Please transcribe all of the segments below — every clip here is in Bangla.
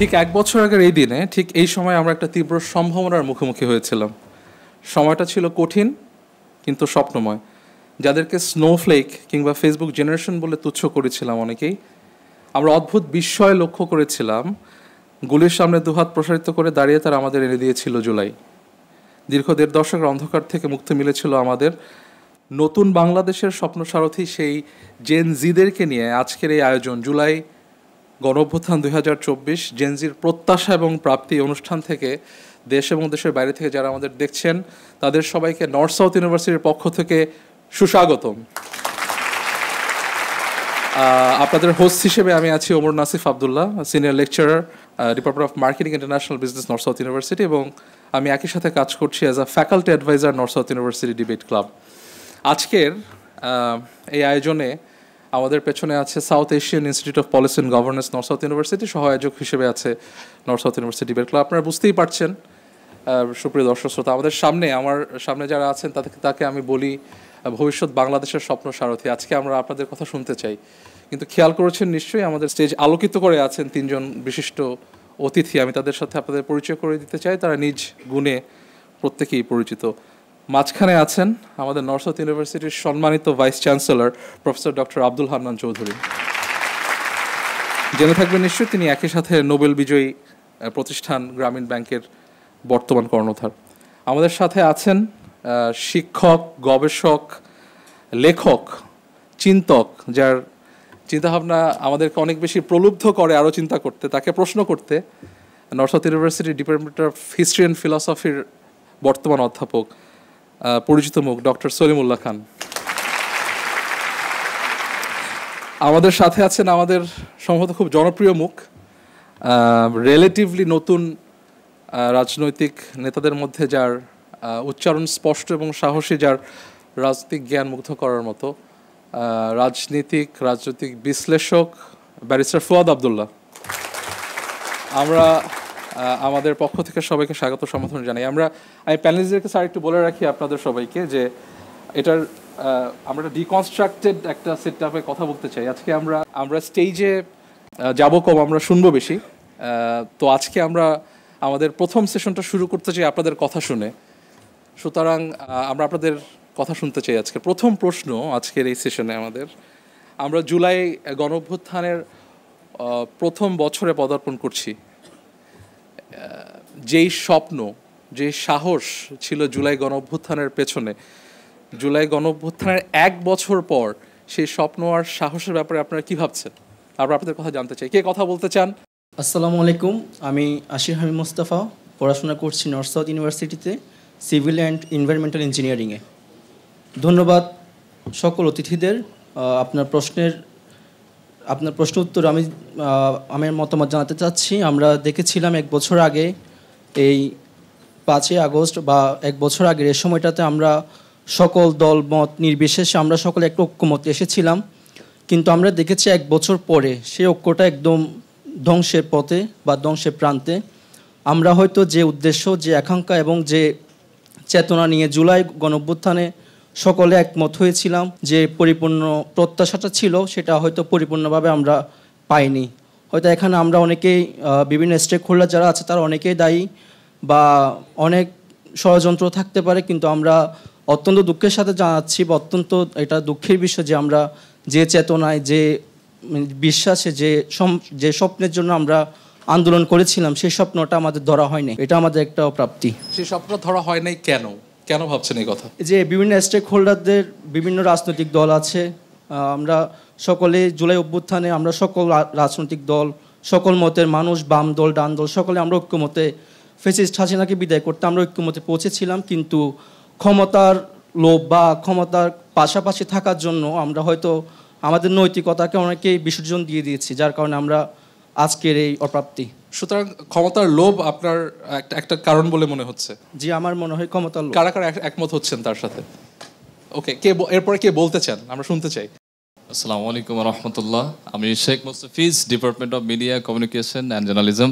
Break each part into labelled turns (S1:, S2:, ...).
S1: ঠিক এক বছর আগের এই দিনে ঠিক এই সময় আমরা একটা তীব্র সম্ভাবনার মুখোমুখি হয়েছিলাম। সময়টা ছিল কঠিন কিন্তু স্বপ্নময়। যাদেরকে স্নোফ্লেক কিংবা ফেসবুক জেনারেশন বলে তুচ্ছ করেছিলাম অনেকেই, আমরা অদ্ভুত বিস্ময় লক্ষ্য করেছিলাম। গুলির সামনে দুহাত প্রসারিত করে দাঁড়িয়ে তারা আমাদের এনে দিয়েছিল জুলাই। দীর্ঘ ১.৫ দশকের অন্ধকার থেকে মুক্তি মিলেছিল আমাদের। নতুন বাংলাদেশের স্বপ্ন সারথি সেই জেন জিদেরকে নিয়ে আজকের এই আয়োজন, জুলাই গণঅভ্যুত্থান ২০২৪ জেনজির প্রত্যাশা এবং প্রাপ্তি অনুষ্ঠান থেকে দেশ এবং দেশের বাইরে থেকে যারা আমাদের দেখছেন তাদের সবাইকে নর্থ সাউথ ইউনিভার্সিটির পক্ষ থেকে সুস্বাগতম। আপনাদের হোস্ট হিসেবে আমি আছি Omar Nasif Abdullah, senior lecturer, department of marketing international business, North South University, এবং আমি একই সাথে কাজ করছি as a faculty advisor, North South University debate club. আজকের এই আয়োজনে আমাদের পেছনে আছে South Asian Institute of Policy and Governance, North South University, সহ-আয়োজক হিসেবে আছে North South University debate club. আপনারা বুঝতেই পারছেন সুপ্রিয় দর্শক শ্রোতা, আমার সামনে যারা আছেন তাকে আমি বলি ভবিষ্যৎ বাংলাদেশের স্বপ্ন সারথি। আজকে আমরা আপনাদের কথা শুনতে চাই, কিন্তু খেয়াল করেছেন নিশ্চয়ই আমাদের স্টেজ আলোকিত করে আছেন ৩ জন বিশিষ্ট অতিথি। আমি তাদের সাথে আপনাদের পরিচয় করে দিতে চাই, তারা নিজ গুণে প্রত্যেকেই পরিচিত। মাঝখানে আছেন আমাদের নর্থ সাউথ ইউনিভার্সিটির সম্মানিত vice chancellor professor doctor Abdul Hannan Chowdhury. জেনে থাকবেন নিশ্চয়ই তিনি একই সাথে নোবেল বিজয়ী প্রতিষ্ঠান গ্রামীণ ব্যাংকের বর্তমান কর্ণধার। আমাদের সাথে আছেন শিক্ষক, গবেষক, লেখক, চিন্তক, যার চিন্তাভাবনা আমাদেরকে অনেক বেশি প্রলুব্ধ করে আরও চিন্তা করতে, তাকে প্রশ্ন করতে, নর্থ সাউথ ইউনিভার্সিটির ডিপার্টমেন্ট অফ হিস্ট্রি অ্যান্ড ফিলসফির বর্তমান অধ্যাপক, পরিচিত মুখ ডক্টর সলিমুল্লাহ খান। আমাদের সাথে আছেন আমাদের সম্ভবত খুব জনপ্রিয় মুখ, রিলেটিভলি নতুন রাজনৈতিক নেতাদের মধ্যে যার উচ্চারণ স্পষ্ট এবং সাহসী, যার রাজনৈতিক জ্ঞান মুগ্ধ করার মতো, রাজনৈতিক বিশ্লেষক ব্যারিস্টার ফুয়াদ আবদুল্লাহ। আমরা আমাদের পক্ষ থেকে সবাইকে স্বাগত সম্বোধন জানাই। আমি প্যানেলিস্টদেরকে স্যার একটু বলে রাখি আপনাদের সবাইকে যে এটার আমরা ডিকনস্ট্রাক্টেড একটা সেট আপে কথা বলতে চাই। আজকে আমরা স্টেজে যাব কম, আমরা শুনবো বেশি। তো আজকে আমরা আমাদের প্রথম সেশনটা শুরু করতে চাই আপনাদের কথা শুনে, সুতরাং আমরা আপনাদের কথা শুনতে চাই। আজকে প্রথম প্রশ্ন আজকের এই সেশনে আমরা জুলাই গণঅভ্যুত্থানের প্রথম বছরে পদার্পণ করছি। যেই স্বপ্ন, যেই সাহস ছিল জুলাই গণঅভ্যুত্থানের পেছনে, জুলাই গণঅভ্যুত্থানের 1 বছর পর সেই স্বপ্ন আর সাহসের ব্যাপারে আপনারা কী ভাবছেন? আমরা আপনাদের কথা জানতে চাই। কে কথা বলতে চান?
S2: আসসালামু আলাইকুম, আমি আশির হামিদ মোস্তফা, পড়াশোনা করছি নর্থ সাউথ ইউনিভার্সিটিতে সিভিল অ্যান্ড এনভায়রনমেন্টাল ইঞ্জিনিয়ারিংয়ে। ধন্যবাদ সকল অতিথিদের। আপনার প্রশ্ন উত্তর আমি আমার মতামত জানাতে চাচ্ছি। আমরা দেখেছিলাম 1 বছর আগে, এই 5ই আগস্ট বা 1 বছর আগের এই সময়টাতে আমরা সকল দল মত নির্বিশেষে আমরা সকলে একটা ঐক্যমতে এসেছিলাম, কিন্তু আমরা দেখেছি 1 বছর পরে সেই ঐক্যটা একদম ধ্বংসের পথে বা ধ্বংসের প্রান্তে। আমরা হয়তো যে উদ্দেশ্য, যে আকাঙ্ক্ষা এবং যে চেতনা নিয়ে জুলাই গণঅভ্যুত্থানে সকলে একমত হয়েছিলাম, যে পরিপূর্ণ প্রত্যাশাটা ছিল, সেটা হয়তো পরিপূর্ণভাবে আমরা পাইনি। হয়তো এখানে আমরা অনেকেই বিভিন্ন স্টেক হোল্ডার যারা আছে তারা অনেকেই দায়ী বা অনেক ষড়যন্ত্র থাকতে পারে, কিন্তু আমরা অত্যন্ত দুঃখের সাথে জানাচ্ছি বা অত্যন্ত এটা দুঃখের বিষয় যে আমরা যে চেতনায়, যে বিশ্বাসে, যে স্বপ্নের জন্য আমরা আন্দোলন করেছিলাম সেই স্বপ্নটা আমাদের ধরা হয়নি। এটা আমাদের একটা অপ্রাপ্তি।
S1: সেই স্বপ্ন ধরা হয় নাই কেন ভাবছেন এই কথা?
S2: যে বিভিন্ন স্টেক হোল্ডারদের, বিভিন্ন রাজনৈতিক দল আছে, আমরা সকলে জুলাই অভ্যুত্থানে আমরা সকল রাজনৈতিক দল, সকল মতের মানুষ, বাম দল, ডান দল, সকলে আমরা ঐক্যমতে ফ্যাসিস্ট হাসিনাকে বিদায় করতে আমরা ঐক্যমতে পৌঁছেছিলাম। কিন্তু ক্ষমতার লোভ বা ক্ষমতার পাশাপাশি থাকার জন্য আমরা হয়তো আমাদের নৈতিকতাকে অনেকেই বিসর্জন দিয়ে দিয়েছি, যার কারণে আমরা আজকের এই অপ্রাপ্তি।
S1: সুতরাং ক্ষমতার লোভ আপনার একটা কারণ বলে মনে হচ্ছে?
S2: জি, আমার মনে হয় ক্ষমতার লোভ।
S1: কারা কারা একমত হচ্ছেন তার সাথে? ওকে, এরপরে কে বলতে চান? আমরা শুনতে চাই।
S3: আসসালামু আলাইকুম রহমতুল্লাহ। আমি Sheikh Mustafiz, department of media communication and journalism,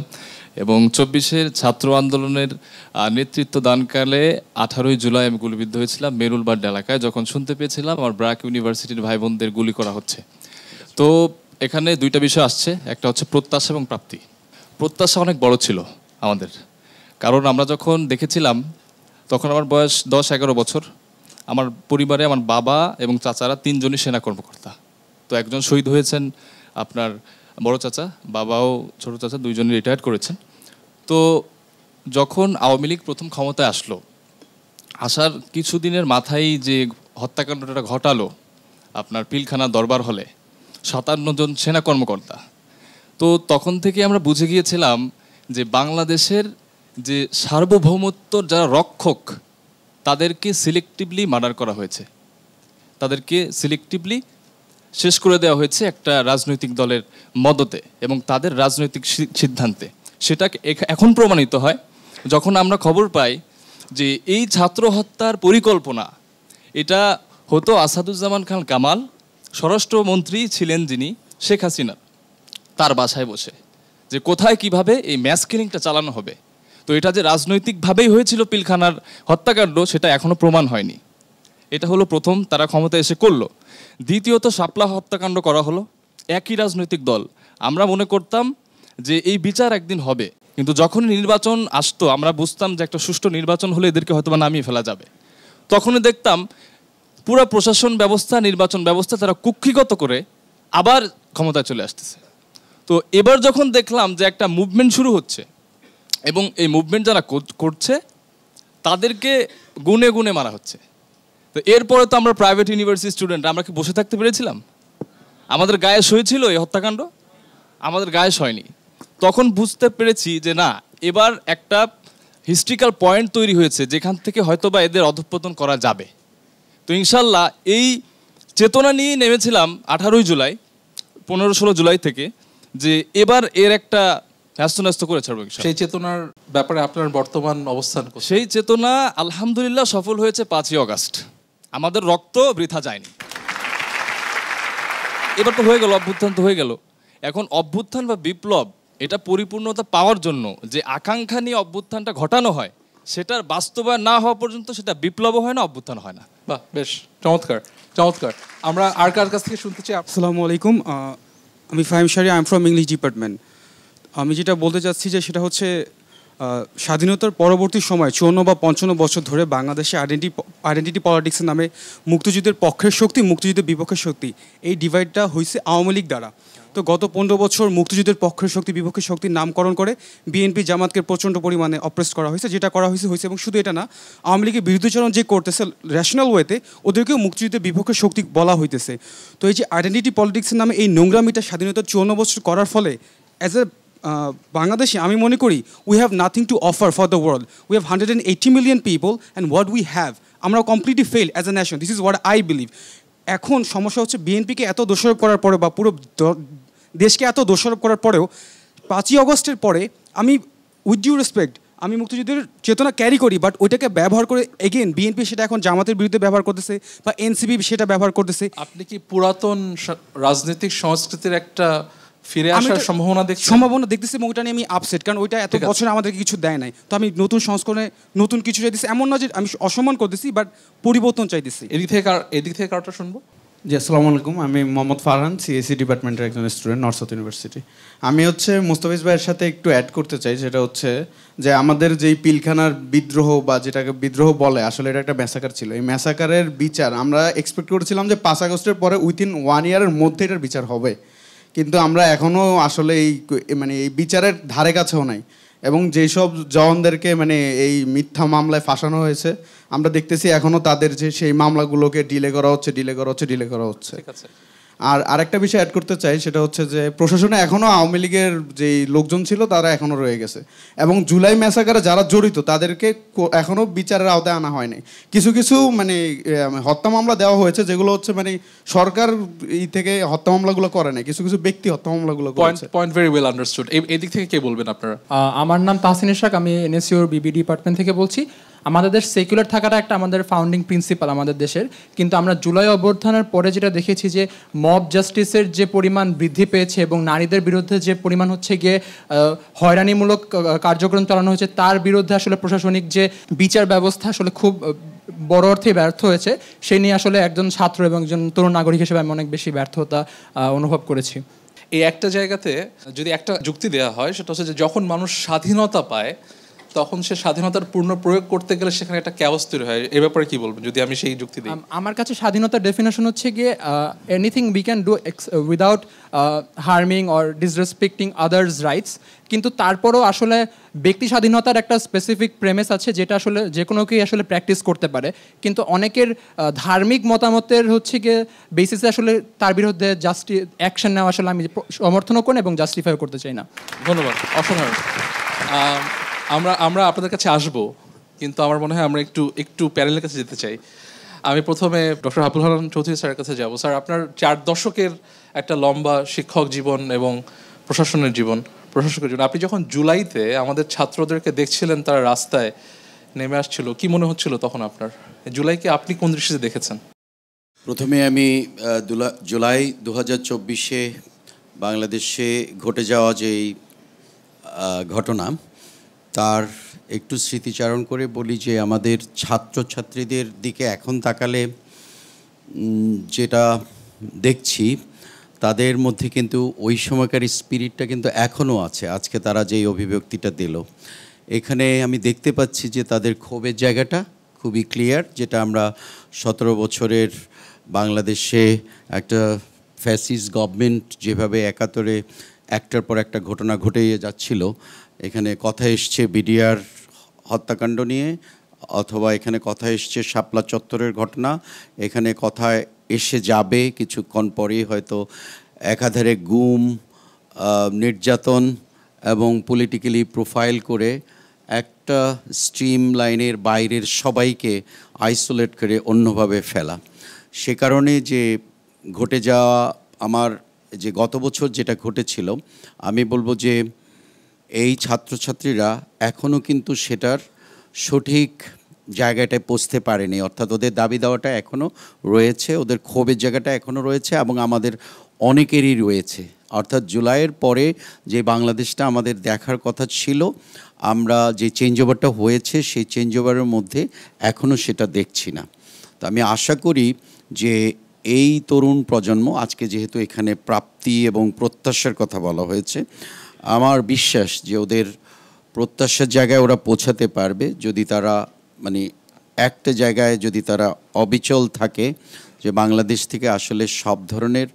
S3: এবং 24-এর ছাত্র আন্দোলনের নেতৃত্ব দানকালে 18ই জুলাই আমি গুলিবিদ্ধ হয়েছিলাম মেরুলবাড এলাকায়, যখন শুনতে পেয়েছিলাম আমার ব্র্যাক ইউনিভার্সিটির ভাই বোনদের গুলি করা হচ্ছে। তো এখানে 2টা বিষয় আসছে, একটা হচ্ছে প্রত্যাশা এবং প্রাপ্তি। প্রত্যাশা অনেক বড় ছিল আমাদের, কারণ আমরা যখন দেখেছিলাম তখন আমার বয়স 10-11 বছর। আমার পরিবারে আমার বাবা এবং চাচারা 3 জনই সেনা কর্মকর্তা। তো একজন শহীদ হয়েছেন, আপনার বড় চাচা, বাবাও ছোট চাচা 2 জনই রিটায়ার্ড করেছেন। তো যখন আওয়ামী লীগ প্রথম ক্ষমতায় আসলো, আসার কিছুদিনের মাথায় যে হত্যাকাণ্ডটা ঘটালো আপনার পিলখানা দরবার হলে 57 জন সেনা কর্মকর্তা, তো তখন থেকে আমরা বুঝে গিয়েছিলাম যে বাংলাদেশের যে সার্বভৌমত্বর যারা রক্ষক তাদেরকে সিলেক্টিভলি মার্ডার করা হয়েছে, তাদেরকে সিলেক্টিভলি শেষ করে দেওয়া হয়েছে একটা রাজনৈতিক দলের মদতে এবং তাদের রাজনৈতিক সিদ্ধান্তে। সেটা এখন প্রমাণিত হয় যখন আমরা খবর পাই যে এই ছাত্র হত্যার পরিকল্পনা এটা হতো আসাদুজ্জামান খান কামাল, স্বরাষ্ট্রমন্ত্রী ছিলেন যিনি শেখ হাসিনা, তার বাসায় বসে যে কোথায় কিভাবে এই ম্যাস কিলিংটা চালানো হবে। তো এটা যে রাজনৈতিকভাবেই হয়েছিল পিলখানার হত্যাকাণ্ড সেটা এখনো প্রমাণ হয়নি। এটা হলো প্রথম, তারা ক্ষমতা এসে করলো। দ্বিতীয়ত শাপলা হত্যাকাণ্ড করা হলো, একই রাজনৈতিক দল। আমরা মনে করতাম যে এই বিচার একদিন হবে, কিন্তু যখন নির্বাচন আসতো আমরা বুঝতাম যে একটা সুষ্ঠু নির্বাচন হলে এদেরকে হয়তো বা নামিয়ে ফেলা যাবে। তখনই দেখতাম পুরো প্রশাসন ব্যবস্থা, নির্বাচন ব্যবস্থা তারা কুক্ষিগত করে আবার ক্ষমতায় চলে আসতেছে। তো এবার যখন দেখলাম যে একটা মুভমেন্ট শুরু হচ্ছে এবং এই মুভমেন্ট যারা করছে তাদেরকে গুনে গুনে মারা হচ্ছে, তো এরপরে তো আমরা প্রাইভেট ইউনিভার্সিটি স্টুডেন্ট, আমরা কি বসে থাকতে পেরেছিলাম? আমাদের গায়ে হয়েছিল এই হত্যাকাণ্ড? আমাদের গায়ে হয়নি। তখন বুঝতে পেরেছি যে না, এবার একটা হিস্ট্রিক্যাল পয়েন্ট তৈরি হয়েছে যেখান থেকে হয়তোবা এদের অধঃপতন করা যাবে। তো ইনশাল্লাহ এই চেতনা নিয়েই নেমেছিলাম 18 জুলাই, 15-16 জুলাই থেকে, যে এবার এর একটা ন্যস্ত করে ছাড়বো।
S1: সেই চেতনার ব্যাপারে আপনার বর্তমান অবস্থান?
S3: সেই চেতনা আলহামদুলিল্লাহ সফল হয়েছে 5ই অগাস্ট। আমাদের রক্ত বৃথা যায়নি। এবার তো হয়ে গেল, অভ্যুত্থান তো হয়ে গেল। এখন অভ্যুত্থান বা বিপ্লব এটা পরিপূর্ণতা পাওয়ার জন্য যে আকাঙ্ক্ষা নিয়ে অভ্যুত্থানটা ঘটানো হয় সেটার বাস্তবায়ন না হওয়া পর্যন্ত সেটা বিপ্লব হয় না, অভ্যুত্থান হয় না।
S1: বাহ, বেশ চমৎকার চমৎকার। আমরা আর কার কাছ থেকে শুনতে চাই?
S4: আসসালামু আলাইকুম, আমি Fahim Shahri, I am from English department. আমি যেটা বলতে চাচ্ছি যে সেটা হচ্ছে স্বাধীনতার পরবর্তী সময় 54 বা 55 বছর ধরে বাংলাদেশে আইডেন্টিটি পলিটিক্সের নামে মুক্তিযুদ্ধের পক্ষের শক্তি, মুক্তিযুদ্ধের বিপক্ষের শক্তি, এই ডিভাইডটা হয়েছে আওয়ামী লীগ দ্বারা। তো গত 15 বছর মুক্তিযুদ্ধের পক্ষের শক্তি বিপক্ষের শক্তির নামকরণ করে বিএনপি জামাতকে প্রচণ্ড পরিমাণে অপ্রেস করা হয়েছে, যেটা করা হয়েছে এবং শুধু এটা না, আওয়ামী লীগের বিরুদ্ধাচরণ যে করতেছে র্যাশনাল ওয়েতে ওদেরকেও মুক্তিযুদ্ধের বিপক্ষের শক্তি বলা হইতেছে। তো এই যে আইডেন্টিটি পলিটিক্সের নামে এই নোংরামিটা স্বাধীনতার 54 বছর করার ফলে অ্যাজ এ বাংলাদেশে আমি মনে করি we have nothing to offer for the world. We have 180 million people and what we have, আমরা completely fail as a nation. This is what I believe. এখন সমস্যা হচ্ছে বিএনপিকে এত দোষারোপ করার পরে বা পুরো দেশকে এত দোষারোপ করার পরেও 5ই অগস্টের পরে আমি উইথ ডিউ রেসপেক্ট আমি মুক্তিযুদ্ধের চেতনা ক্যারি করি, বাট ওইটাকে ব্যবহার করে এগেন বিএনপি সেটা এখন জামাতের বিরুদ্ধে ব্যবহার করতেছে বা এনসিপি সেটা ব্যবহার করতেছে।
S1: আপনি কি পুরাতন রাজনৈতিক সংস্কৃতির একটা ফিরে আসার
S4: সম্ভাবনা দেখতেছি এবং ওইটা নিয়ে আমি আপসেট, কারণ ওইটা এত বছর আমাদেরকে কিছু দেয় নাই। তো আমি নতুন সংস্করণে নতুন কিছু চাইতেছি, এমন না যে আমি অসম্মান করতেছি, বাট পরিবর্তন চাইতেছি।
S1: এদিক থেকে কারোটা শুনবো।
S5: জি, আসসালামু আলাইকুম, আমি মোহাম্মদ ফারহান, সিএসসি ডিপার্টমেন্টের একজন স্টুডেন্ট, নর্থ সাউথ ইউনিভার্সিটি। আমি মুস্তাফিজ ভাইয়ের সাথে একটু অ্যাড করতে চাই, সেটা হচ্ছে যে আমাদের যেই পিলখানার বিদ্রোহ বা যেটাকে বিদ্রোহ বলে, আসলে এটা একটা ম্যাসাকার ছিল। এই ম্যাসাকারের বিচার আমরা এক্সপেক্ট করেছিলাম যে 5 আগস্টের পরে উইথিন 1 ইয়ারের মধ্যে এটার বিচার হবে, কিন্তু আমরা এখনও আসলে এই বিচারের ধারে কাছেও নাই। এবং যেসব জওয়ানদেরকে এই মিথ্যা মামলায় ফাঁসানো হয়েছে আমরা দেখতেছি এখনও তাদের যে সেই মামলাগুলোকে ডিলে করা হচ্ছে। আর আরেকটা বিষয় অ্যাড করতে চাই, সেটা হচ্ছে যে প্রশাসনে এখনও আওয়ামী লীগের যেই লোকজন ছিল তারা এখনও রয়ে গেছে এবং জুলাই ম্যাসাকারে যারা জড়িত তাদেরকে এখনও বিচারের আওতায় আনা হয়নি। কিছু কিছু হত্যা মামলা দেওয়া হয়েছে যেগুলো হচ্ছে সরকার থেকে হত্যা মামলাগুলো করে না, কিছু কিছু ব্যক্তি হত্যা মামলাগুলো করেছে।
S1: Point very well understood. এই দিক থেকে কে বলবেন আপনারা?
S6: আমার নাম তাহসিন ইশরাক, আমি এনএসইউর বিবি ডিপার্টমেন্ট থেকে বলছি। আমাদের দেশ সেকুলার থাকাটা একটা আমাদের ফাউন্ডিং প্রিন্সিপাল আমাদের দেশের, কিন্তু আমরা জুলাই অভ্যুত্থানের পরে যেটা দেখেছি যে মব জাস্টিসের যে পরিমাণ বৃদ্ধি পেয়েছে এবং নারীদের বিরুদ্ধে যে পরিমাণ হচ্ছে গিয়ে হয়রানিমূলক কার্যক্রম চালানো হয়েছে, তার বিরুদ্ধে আসলে প্রশাসনিক যে বিচার ব্যবস্থা আসলে খুব বড় অর্থে ব্যর্থ হয়েছে। সেই নিয়ে আসলে একজন ছাত্র এবং একজন তরুণ নাগরিক হিসেবে আমি অনেক বেশি ব্যর্থতা অনুভব করেছি।
S1: এই একটা জায়গাতে যদি একটা যুক্তি দেওয়া হয় সেটা হচ্ছে যে যখন মানুষ স্বাধীনতা পায় তখন সে স্বাধীনতার পূর্ণ প্রয়োগ করতে গেলে সেখানে একটা ক্যাওস তৈরি হয়। এ ব্যাপারে কি বলবেন যদি আমি সেই যুক্তি দিই?
S6: আমার কাছে স্বাধীনতার ডেফিনেশন হচ্ছে গিয়ে anything we can do without harming or disrespecting others rights, কিন্তু তারপরও আসলে ব্যক্তি স্বাধীনতার একটা স্পেসিফিক প্রেমিস আছে যেটা আসলে যে কোনোকেই আসলে প্র্যাকটিস করতে পারে, কিন্তু অনেকের ধার্মিক মতামতের হচ্ছে গিয়ে বেসিসে আসলে তার বিরুদ্ধে অ্যাকশন নেওয়া আসলে আমি সমর্থনও করি এবং জাস্টিফাই করতে চাই না।
S1: ধন্যবাদ, অসাধারণ। আমরা আপনাদের কাছে আসব, কিন্তু আমার মনে হয় আমরা একটু প্যানেলের কাছে যেতে চাই। আমি প্রথমে ডক্টর আবুল হান্নান চৌধুরী স্যারের কাছে যাব। স্যার, আপনার 4 দশকের একটা লম্বা শিক্ষক জীবন এবং প্রশাসনের জীবন, আপনি যখন জুলাইতে আমাদের ছাত্রদেরকে দেখছিলেন তারা রাস্তায় নেমে আসছিল, কি মনে হচ্ছিল তখন আপনার? জুলাইকে আপনি কোন দৃষ্টিতে দেখেছেন?
S7: প্রথমে আমি জুলাই 2024-এ বাংলাদেশে ঘটে যাওয়া যেই ঘটনা তার একটু স্মৃতিচারণ করে বলি যে আমাদের ছাত্রছাত্রীদের দিকে এখন তাকালে যেটা দেখছি তাদের মধ্যে কিন্তু ওই সময়কার স্পিরিটটা কিন্তু এখনও আছে। আজকে তারা যেই অভিব্যক্তিটা দিল, এখানে আমি দেখতে পাচ্ছি যে তাদের ক্ষোভের জায়গাটা খুবই ক্লিয়ার, যেটা আমরা 17 বছরের বাংলাদেশে একটা ফ্যাসিস্ট গভর্নমেন্ট যেভাবে 71-এ একটার পর একটা ঘটনা ঘটে যাচ্ছিল, এখানে কথা এসছে বিডিআর হত্যাকাণ্ড নিয়ে, অথবা এখানে কথা এসছে শাপলা চত্বরের ঘটনা, এখানে কথা এসে যাবে কিছুক্ষণ পরেই হয়তো একাধারে গুম, নির্যাতন এবং পলিটিক্যালি প্রোফাইল করে একটা স্ট্রিম লাইনের বাইরের সবাইকে আইসোলেট করে অন্যভাবে ফেলা। সে কারণে যে ঘটে যাওয়া আমার যে গত বছর যেটা ঘটেছিল, আমি বলবো যে এই ছাত্রছাত্রীরা এখনও কিন্তু সেটার সঠিক জায়গাটায় পৌঁছতে পারেনি, অর্থাৎ ওদের দাবি দেওয়াটা এখনও রয়েছে, ওদের ক্ষোভের জায়গাটা এখনও রয়েছে এবং আমাদের অনেকেরই রয়েছে। অর্থাৎ জুলাইয়ের পরে যে বাংলাদেশটা আমাদের দেখার কথা ছিল, আমরা যে চেঞ্জ ওভারটা হয়েছে সেই চেঞ্জ ওভারের মধ্যে এখনও সেটা দেখছি না। তো আমি আশা করি যে এই তরুণ প্রজন্ম, আজকে যেহেতু এখানে প্রাপ্তি এবং প্রত্যাশার কথা বলা হয়েছে, আমার বিশ্বাস যে ওদের প্রত্যাশার জায়গায় ওরা পৌঁছাতে পারবে যদি তারা মানে একটা জায়গায় যদি তারা অবিচল থাকে যে বাংলাদেশ থেকে আসলে সব ধরনের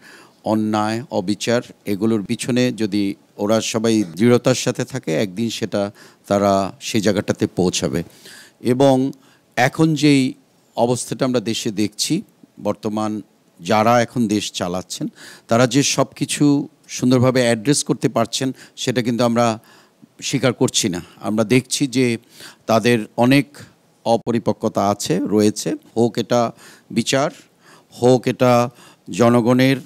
S7: অন্যায় অবিচার এগুলোর পিছনে যদি ওরা সবাই দৃঢ়তার সাথে থাকে, একদিন সেটা তারা সেই জায়গাটাতে পৌঁছাবে। এবং এখন যেই অবস্থাটা আমরা দেশে দেখছি, বর্তমান যারা এখন দেশ চালাচ্ছেন তারা যে সব কিছু সুন্দরভাবে অ্যাড্রেস করতে পারছেন সেটা কিন্তু আমরা স্বীকার করছি না। আমরা দেখছি যে তাদের অনেক অপরিপক্কতা রয়েছে, হোক এটা বিচার, হোক এটা জনগণের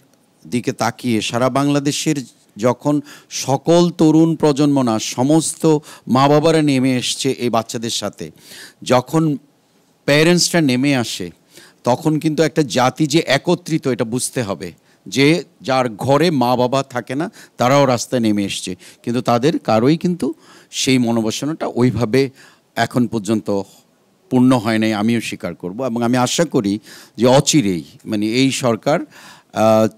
S7: দিকে তাকিয়ে সারা বাংলাদেশের যখন সকল তরুণ প্রজন্ম না সমস্ত মা বাবারা নেমে এসছে এই বাচ্চাদের সাথে, যখন প্যারেন্টসরা নেমে আসে তখন কিন্তু একটা জাতি যে একত্রিত এটা বুঝতে হবে, যে যার ঘরে মা বাবা থাকে না তারাও রাস্তায় নেমে এসছে, কিন্তু তাদের কারোই কিন্তু সেই মনোবাসনাটা ওইভাবে এখন পর্যন্ত পূর্ণ হয় নাই, আমিও স্বীকার করব। এবং আমি আশা করি যে অচিরেই মানে এই সরকার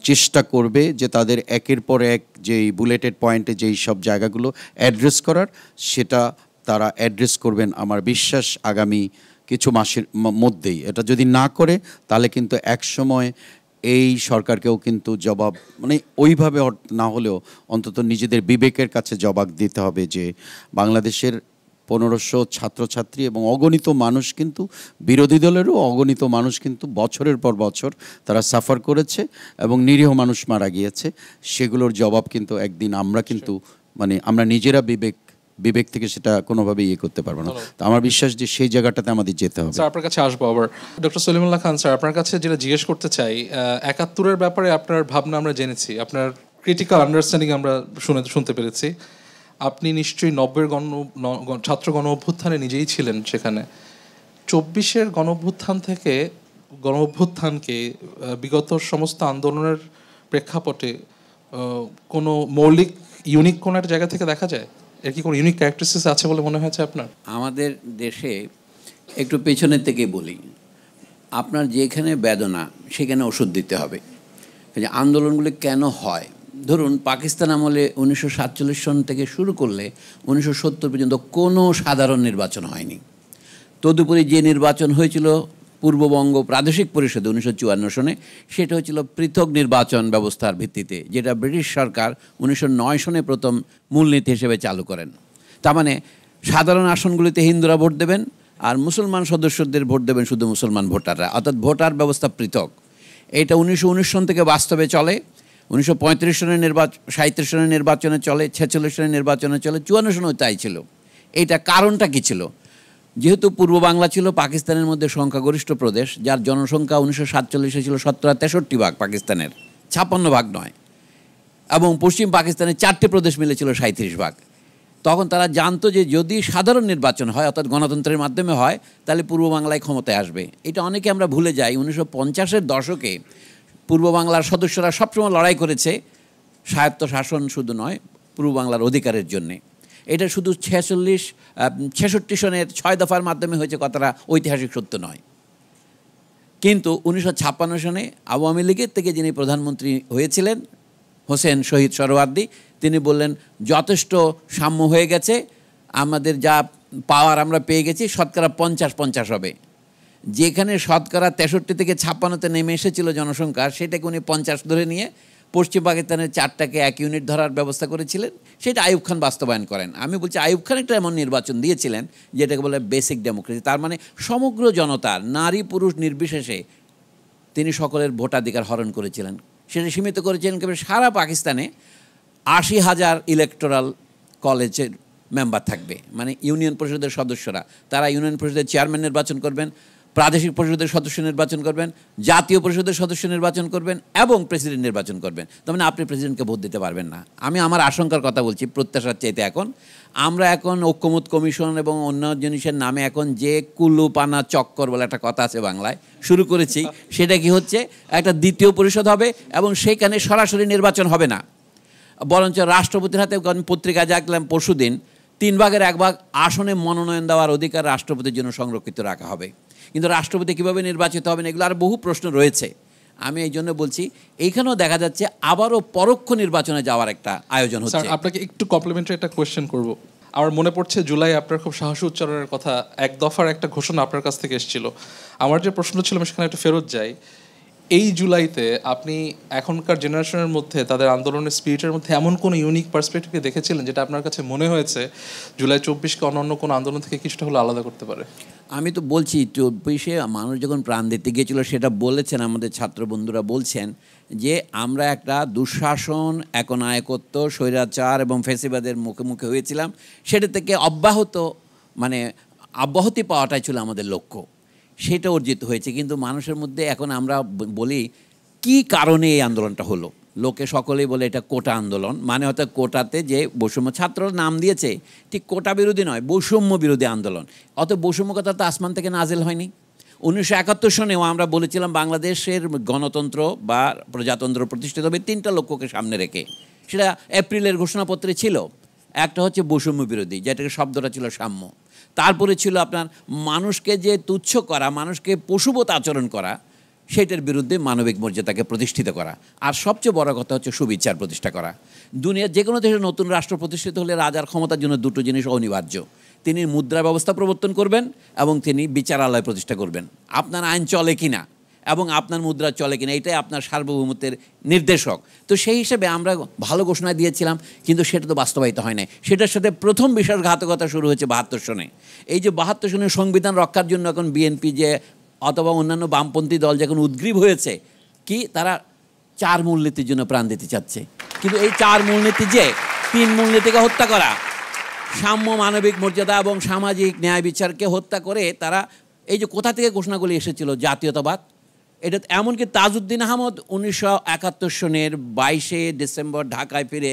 S7: চেষ্টা করবে যে তাদের একের পর এক যেই বুলেটেড পয়েন্টে যেই সব জায়গাগুলো অ্যাড্রেস করার সেটা তারা অ্যাড্রেস করবেন। আমার বিশ্বাস আগামী কিছু মাসের মধ্যেই, এটা যদি না করে তাহলে কিন্তু একসময় এই সরকারকেও কিন্তু জবাব মানে ওইভাবে না হলেও অন্তত নিজেদের বিবেকের কাছে জবাব দিতে হবে যে বাংলাদেশের 1500 ছাত্রছাত্রী এবং অগণিত মানুষ কিন্তু বিরোধী দলেরও অগণিত মানুষ কিন্তু বছরের পর বছর তারা সাফার করেছে এবং নিরীহ মানুষ মারা গিয়েছে, সেগুলোর জবাব কিন্তু একদিন আমরা কিন্তু মানে আমরা নিজেরা বিবেক থেকে সেটা কোনোভাবে করতে পারবো না। তো আমার বিশ্বাস যে সেই জায়গাটাতে আমাদের যেতে হবে।
S1: স্যার, আপনার কাছে আসবো আবার। ডক্টর সলিমুল্লাহ খান স্যার, আপনার কাছে যেটা জিজ্ঞেস করতে চাই, 71-এর ব্যাপারে আপনার ভাবনা আমরা জেনেছি, আপনার ক্রিটিক্যাল আন্ডারস্ট্যান্ডিং আমরা শুনতে পেরেছি। আপনি নিশ্চয়ই 90-এর ছাত্র গণ অভ্যুত্থানে নিজেই ছিলেন সেখানে। 24-এর গণ অভ্যুত্থানকে বিগত সমস্ত আন্দোলনের প্রেক্ষাপটে কোনো মৌলিক ইউনিক কোনো একটা জায়গা থেকে দেখা যায়? এর কি কোনো ইউনিক ক্যারেক্টারিস্টিক্স আছে বলে মনে হয়েছে আপনার?
S8: আমাদের দেশে একটু পেছনের থেকে বলি, আপনার যেখানে বেদনা সেখানে ওষুধ দিতে হবে। যে আন্দোলনগুলি কেন হয়, ধরুন পাকিস্তান আমলে 1947 সন থেকে শুরু করলে 1970 পর্যন্ত কোনো সাধারণ নির্বাচন হয়নি। তদুপরি যে নির্বাচন হয়েছিল পূর্ববঙ্গ প্রাদেশিক পরিষদে 1954 সনে, সেটা হয়েছিল পৃথক নির্বাচন ব্যবস্থার ভিত্তিতে, যেটা ব্রিটিশ সরকার 1909 সনে প্রথম মূলনীতি হিসেবে চালু করেন। তার মানে সাধারণ আসনগুলিতে হিন্দুরা ভোট দেবেন আর মুসলমান সদস্যদের ভোট দেবেন শুধু মুসলমান ভোটাররা, অর্থাৎ ভোটার ব্যবস্থা পৃথক। এটা 1919 সন থেকে বাস্তবে চলে, 1935 সনের 37 সনের নির্বাচনে চলে, 46 সনের নির্বাচনে চলে, 54 সনেও তাই ছিল। এইটা কারণটা কী ছিল? যেহেতু পূর্ব বাংলা ছিল পাকিস্তানের মধ্যে সংখ্যাগরিষ্ঠ প্রদেশ, যার জনসংখ্যা 1947 ছিল 63 ভাগ পাকিস্তানের, 56 ভাগ নয়, এবং পশ্চিম পাকিস্তানের 4টি প্রদেশ মিলে ছিল 37 ভাগ। তখন তারা জানতো যে যদি সাধারণ নির্বাচন হয়, অর্থাৎ গণতন্ত্রের মাধ্যমে হয়, তাহলে পূর্ব বাংলায় ক্ষমতায় আসবে। এটা অনেকে আমরা ভুলে যাই। 1950-এর দশকে পূর্ব বাংলার সদস্যরা সবসময় লড়াই করেছে স্বায়ত্ত শাসন শুধু নয়, পূর্ব বাংলার অধিকারের জন্যে। এটা শুধু 66 সনের 6 দফার মাধ্যমে হয়েছে, কথাটা ঐতিহাসিক সত্য নয়। কিন্তু 1956 সনে আওয়ামী লীগের থেকে যিনি প্রধানমন্ত্রী হয়েছিলেন, হোসেন শহীদ সোহরাওয়ার্দী, তিনি বললেন যথেষ্ট সাম্য হয়ে গেছে, আমাদের যা পাওয়ার আমরা পেয়ে গেছি, শতকরা 50-50 হবে। যেখানে শতকরা 63 থেকে 56-তে নেমে এসেছিল জনসংখ্যা, সেটাকে উনি 50 ধরে নিয়ে পশ্চিম পাকিস্তানের 4টাকে 1 ইউনিট ধরার ব্যবস্থা করেছিলেন। সেটা আইয়ুব খান বাস্তবায়ন করেন। আমি বলছি আইয়ুব খান একটা এমন নির্বাচন দিয়েছিলেন যেটাকে বলে বেসিক ডেমোক্রেসি। তার মানে সমগ্র জনতার, নারী পুরুষ নির্বিশেষে তিনি সকলের ভোটাধিকার হরণ করেছিলেন। সেটা সীমিত করেছিলেন কেবল সারা পাকিস্তানে 80,000 ইলেকটোরাল কলেজের মেম্বার থাকবে, মানে ইউনিয়ন পরিষদের সদস্যরা। তারা ইউনিয়ন পরিষদের চেয়ারম্যান নির্বাচন করবেন, প্রাদেশিক পরিষদের সদস্য নির্বাচন করবেন, জাতীয় পরিষদের সদস্য নির্বাচন করবেন এবং প্রেসিডেন্ট নির্বাচন করবেন। তার মানে আপনি প্রেসিডেন্টকে ভোট দিতে পারবেন না। আমি আমার আশঙ্কার কথা বলছি, প্রত্যাশার চাইতে এখন আমরা ঐক্যমত কমিশন এবং অন্য জিনিসের নামে এখন যে কুল্লুপানা চক্কর বলে একটা কথা আছে বাংলায় শুরু করেছি, সেটা কি হচ্ছে, একটা দ্বিতীয় পরিষদ হবে এবং সেখানে সরাসরি নির্বাচন হবে না, বরঞ্চ রাষ্ট্রপতির হাতে, পত্রিকায় দেখলাম পরশুদিন, 3 ভাগের 1 ভাগ আসনে মনোনয়ন দেওয়ার অধিকার রাষ্ট্রপতির জন্য সংরক্ষিত রাখা হবে। কিন্তু রাষ্ট্রপতি কীভাবে নির্বাচিত হবেন, এগুলো আর বহু প্রশ্ন রয়েছে। আমি এই জন্য বলছি এইখানেও দেখা যাচ্ছে আবারও পরোক্ষ নির্বাচনে যাওয়ার একটা আয়োজন হচ্ছে।
S1: স্যার, আপনাকে একটু কমপ্লিমেন্টারি একটা কোয়েশ্চেন করব। আমার মনে পড়ছে জুলাই আপনার খুব সাহসী উচ্চারণের কথা, 1 দফার একটা ঘোষণা আপনার কাছ থেকে এসেছিল। আমার যে প্রশ্ন ছিল আমি সেখানে একটু ফেরত যাই। এই জুলাইতে আপনি এখনকার জেনারেশনের মধ্যে তাদের আন্দোলনের স্পিরিটের মধ্যে এমন কোনো ইউনিক পার্সপেক্টিভকে দেখেছিলেন যেটা আপনার কাছে মনে হয়েছে জুলাই 24কে অন্যান্য কোনো আন্দোলন থেকে কিছুটা হলো আলাদা করতে পারে?
S8: আমি তো বলছি 24-এ মানুষ যখন প্রাণ দিতে গিয়েছিল, সেটা বলেছেন আমাদের ছাত্র বন্ধুরা, বলছেন যে আমরা একটা দুঃশাসন, একনায়কত্ব, স্বৈরাচার এবং ফ্যাসিবাদের মুখে মুখে হয়েছিলাম, সেটা থেকে অব্যাহতি পাওয়াটাই ছিল আমাদের লক্ষ্য। সেটা অর্জিত হয়েছে। কিন্তু মানুষের মধ্যে এখন আমরা বলি কি কারণে এই আন্দোলনটা হলো, লোকে সকলেই বলে এটা কোটা আন্দোলন, মানে হয়তো কোটাতে যে বৈষম্য, ছাত্ররা নাম দিয়েছে, ঠিক কোটা বিরোধী নয়, বৈষম্য বিরোধী আন্দোলন। অত বৈষম্য কথা তো আসমান থেকে নাজেল হয়নি। 1971 সনেও আমরা বলেছিলাম বাংলাদেশের গণতন্ত্র বা প্রজাতন্ত্র প্রতিষ্ঠিত হবে 3টা লক্ষ্যকে সামনে রেখে। সেটা এপ্রিলের ঘোষণাপত্রে ছিল। একটা হচ্ছে বৈষম্য বিরোধী, যেটাকে শব্দটা ছিল সাম্য। তারপরে ছিল আপনার মানুষকে যে তুচ্ছ করা, মানুষকে পশুবৎ আচরণ করা, সেটার বিরুদ্ধে মানবিক মর্যাদাকে প্রতিষ্ঠিত করা। আর সবচেয়ে বড় কথা হচ্ছে সুবিচার প্রতিষ্ঠা করা। দুনিয়ার যে কোনো দেশে নতুন রাষ্ট্র প্রতিষ্ঠিত হলে রাজার ক্ষমতার জন্য 2টো জিনিস অনিবার্য। তিনি মুদ্রা ব্যবস্থা প্রবর্তন করবেন এবং তিনি বিচারালয় প্রতিষ্ঠা করবেন। আপনার আইন চলে কিনা এবং আপনার মুদ্রা চলে কিনা, এটাই আপনার সার্বভৌমত্বের নির্দেশক। তো সেই হিসেবে আমরা ভালো ঘোষণা দিয়েছিলাম, কিন্তু সেটা তো বাস্তবায়িত হয় নাই। সেটার সাথে প্রথম বিশ্বাসঘাতকতা শুরু হয়েছে 72 সনে। এই যে 72 সনের সংবিধান রক্ষার জন্য এখন বিএনপি যে অথবা অন্যান্য বামপন্থী দল যখন উদ্গ্রীব হয়েছে, কি তারা 4 মূলনীতির জন্য প্রাণ দিতে চাচ্ছে। কিন্তু এই 4 মূলনীতি যে 3 মূলনীতিকে হত্যা করা, সাম্য, মানবিক মর্যাদা এবং সামাজিক ন্যায় বিচারকে হত্যা করে তারা এই যে কোথা থেকে ঘোষণাগুলি এসেছিল, জাতীয়তাবাদ, এটা এমনকি তাজউদ্দিন আহমদ 1971 সনের 22শে ডিসেম্বর ঢাকায় ফিরে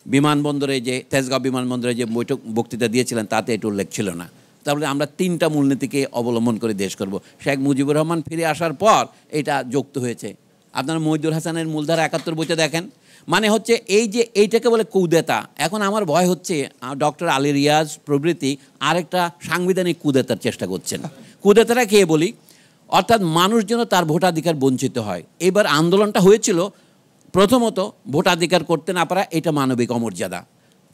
S8: বিমানবন্দরে যে তেজগাঁও বিমানবন্দরে যে বক্তৃতা দিয়েছিলেন, তাতে এটা উল্লেখ ছিল না। তাহলে আমরা 3টা মূলনীতিকে অবলম্বন করে দেশ করব। শেখ মুজিবুর রহমান ফিরে আসার পর এটা যুক্ত হয়েছে। আপনারা মহিদুর হাসানের মূলধারা 71 বইতে দেখেন। মানে হচ্ছে এই যে এইটাকে বলে কুদেতা। এখন আমার ভয় হচ্ছে ডক্টর আলী রিয়াজ প্রভৃতি আরেকটা সাংবিধানিক কুদেতার চেষ্টা করছেন। কুদেতাটা কে বলি, অর্থাৎ মানুষ যেন তার ভোটাধিকার বঞ্চিত হয়। এবার আন্দোলনটা হয়েছিল প্রথমত ভোটাধিকার করতে না পারা, এটা মানবিক অমর্যাদা।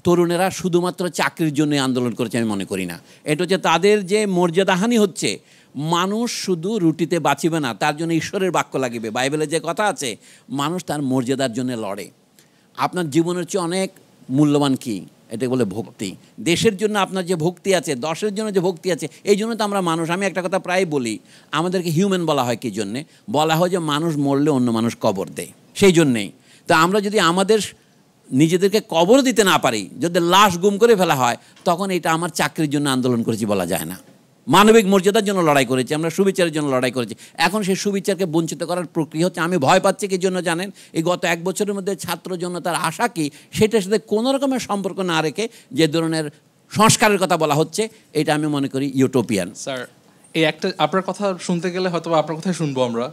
S8: তরুণেরা শুধুমাত্র চাকরির জন্য আন্দোলন করেছে আমি মনে করি না। এটা হচ্ছে তাদের যে মর্যাদাহানি হচ্ছে। মানুষ শুধু রুটিতে বাঁচিবে না, তার জন্য ঈশ্বরের বাক্য লাগিবে। বাইবেলে যে কথা আছে, মানুষ তার মর্যাদার জন্য লড়ে। আপনার জীবনের চেয়ে অনেক মূল্যবান কি? এটা বলে ভক্তি। দেশের জন্য আপনার যে ভক্তি আছে, দশের জন্য যে ভক্তি আছে, এই জন্য তো আমরা মানুষ। আমি একটা কথা প্রায় বলি, আমাদেরকে হিউম্যান বলা হয় কী জন্যে? বলা হয় যে মানুষ মরলে অন্য মানুষ কবর দেয়, সেই জন্যেই। তো আমরা যদি আমাদের নিজেদেরকে কবর দিতে না পারি, যদি লাশ গুম করে ফেলা হয়, তখন এটা আমার চাকরির জন্য আন্দোলন করেছি বলা যায় না। মানবিক মর্যাদার জন্য লড়াই করেছি, আমরা সুবিচারের জন্য লড়াই করেছি। এখন সেই সুবিচারকে বঞ্চিত করার প্রক্রিয়া হচ্ছে। আমি ভয় পাচ্ছি কি জন্য জানেন? এই গত 1 বছরের মধ্যে ছাত্র জনতার আশা কি, সেটার সাথে কোনো রকমের সম্পর্ক না রেখে যে ধরনের সংস্কারের কথা বলা হচ্ছে, এটা আমি মনে করি ইউটোপিয়ান।
S1: স্যার, এই একটা আপনার কথা শুনতে গেলে হয়তো আপনার কথাই শুনবো আমরা।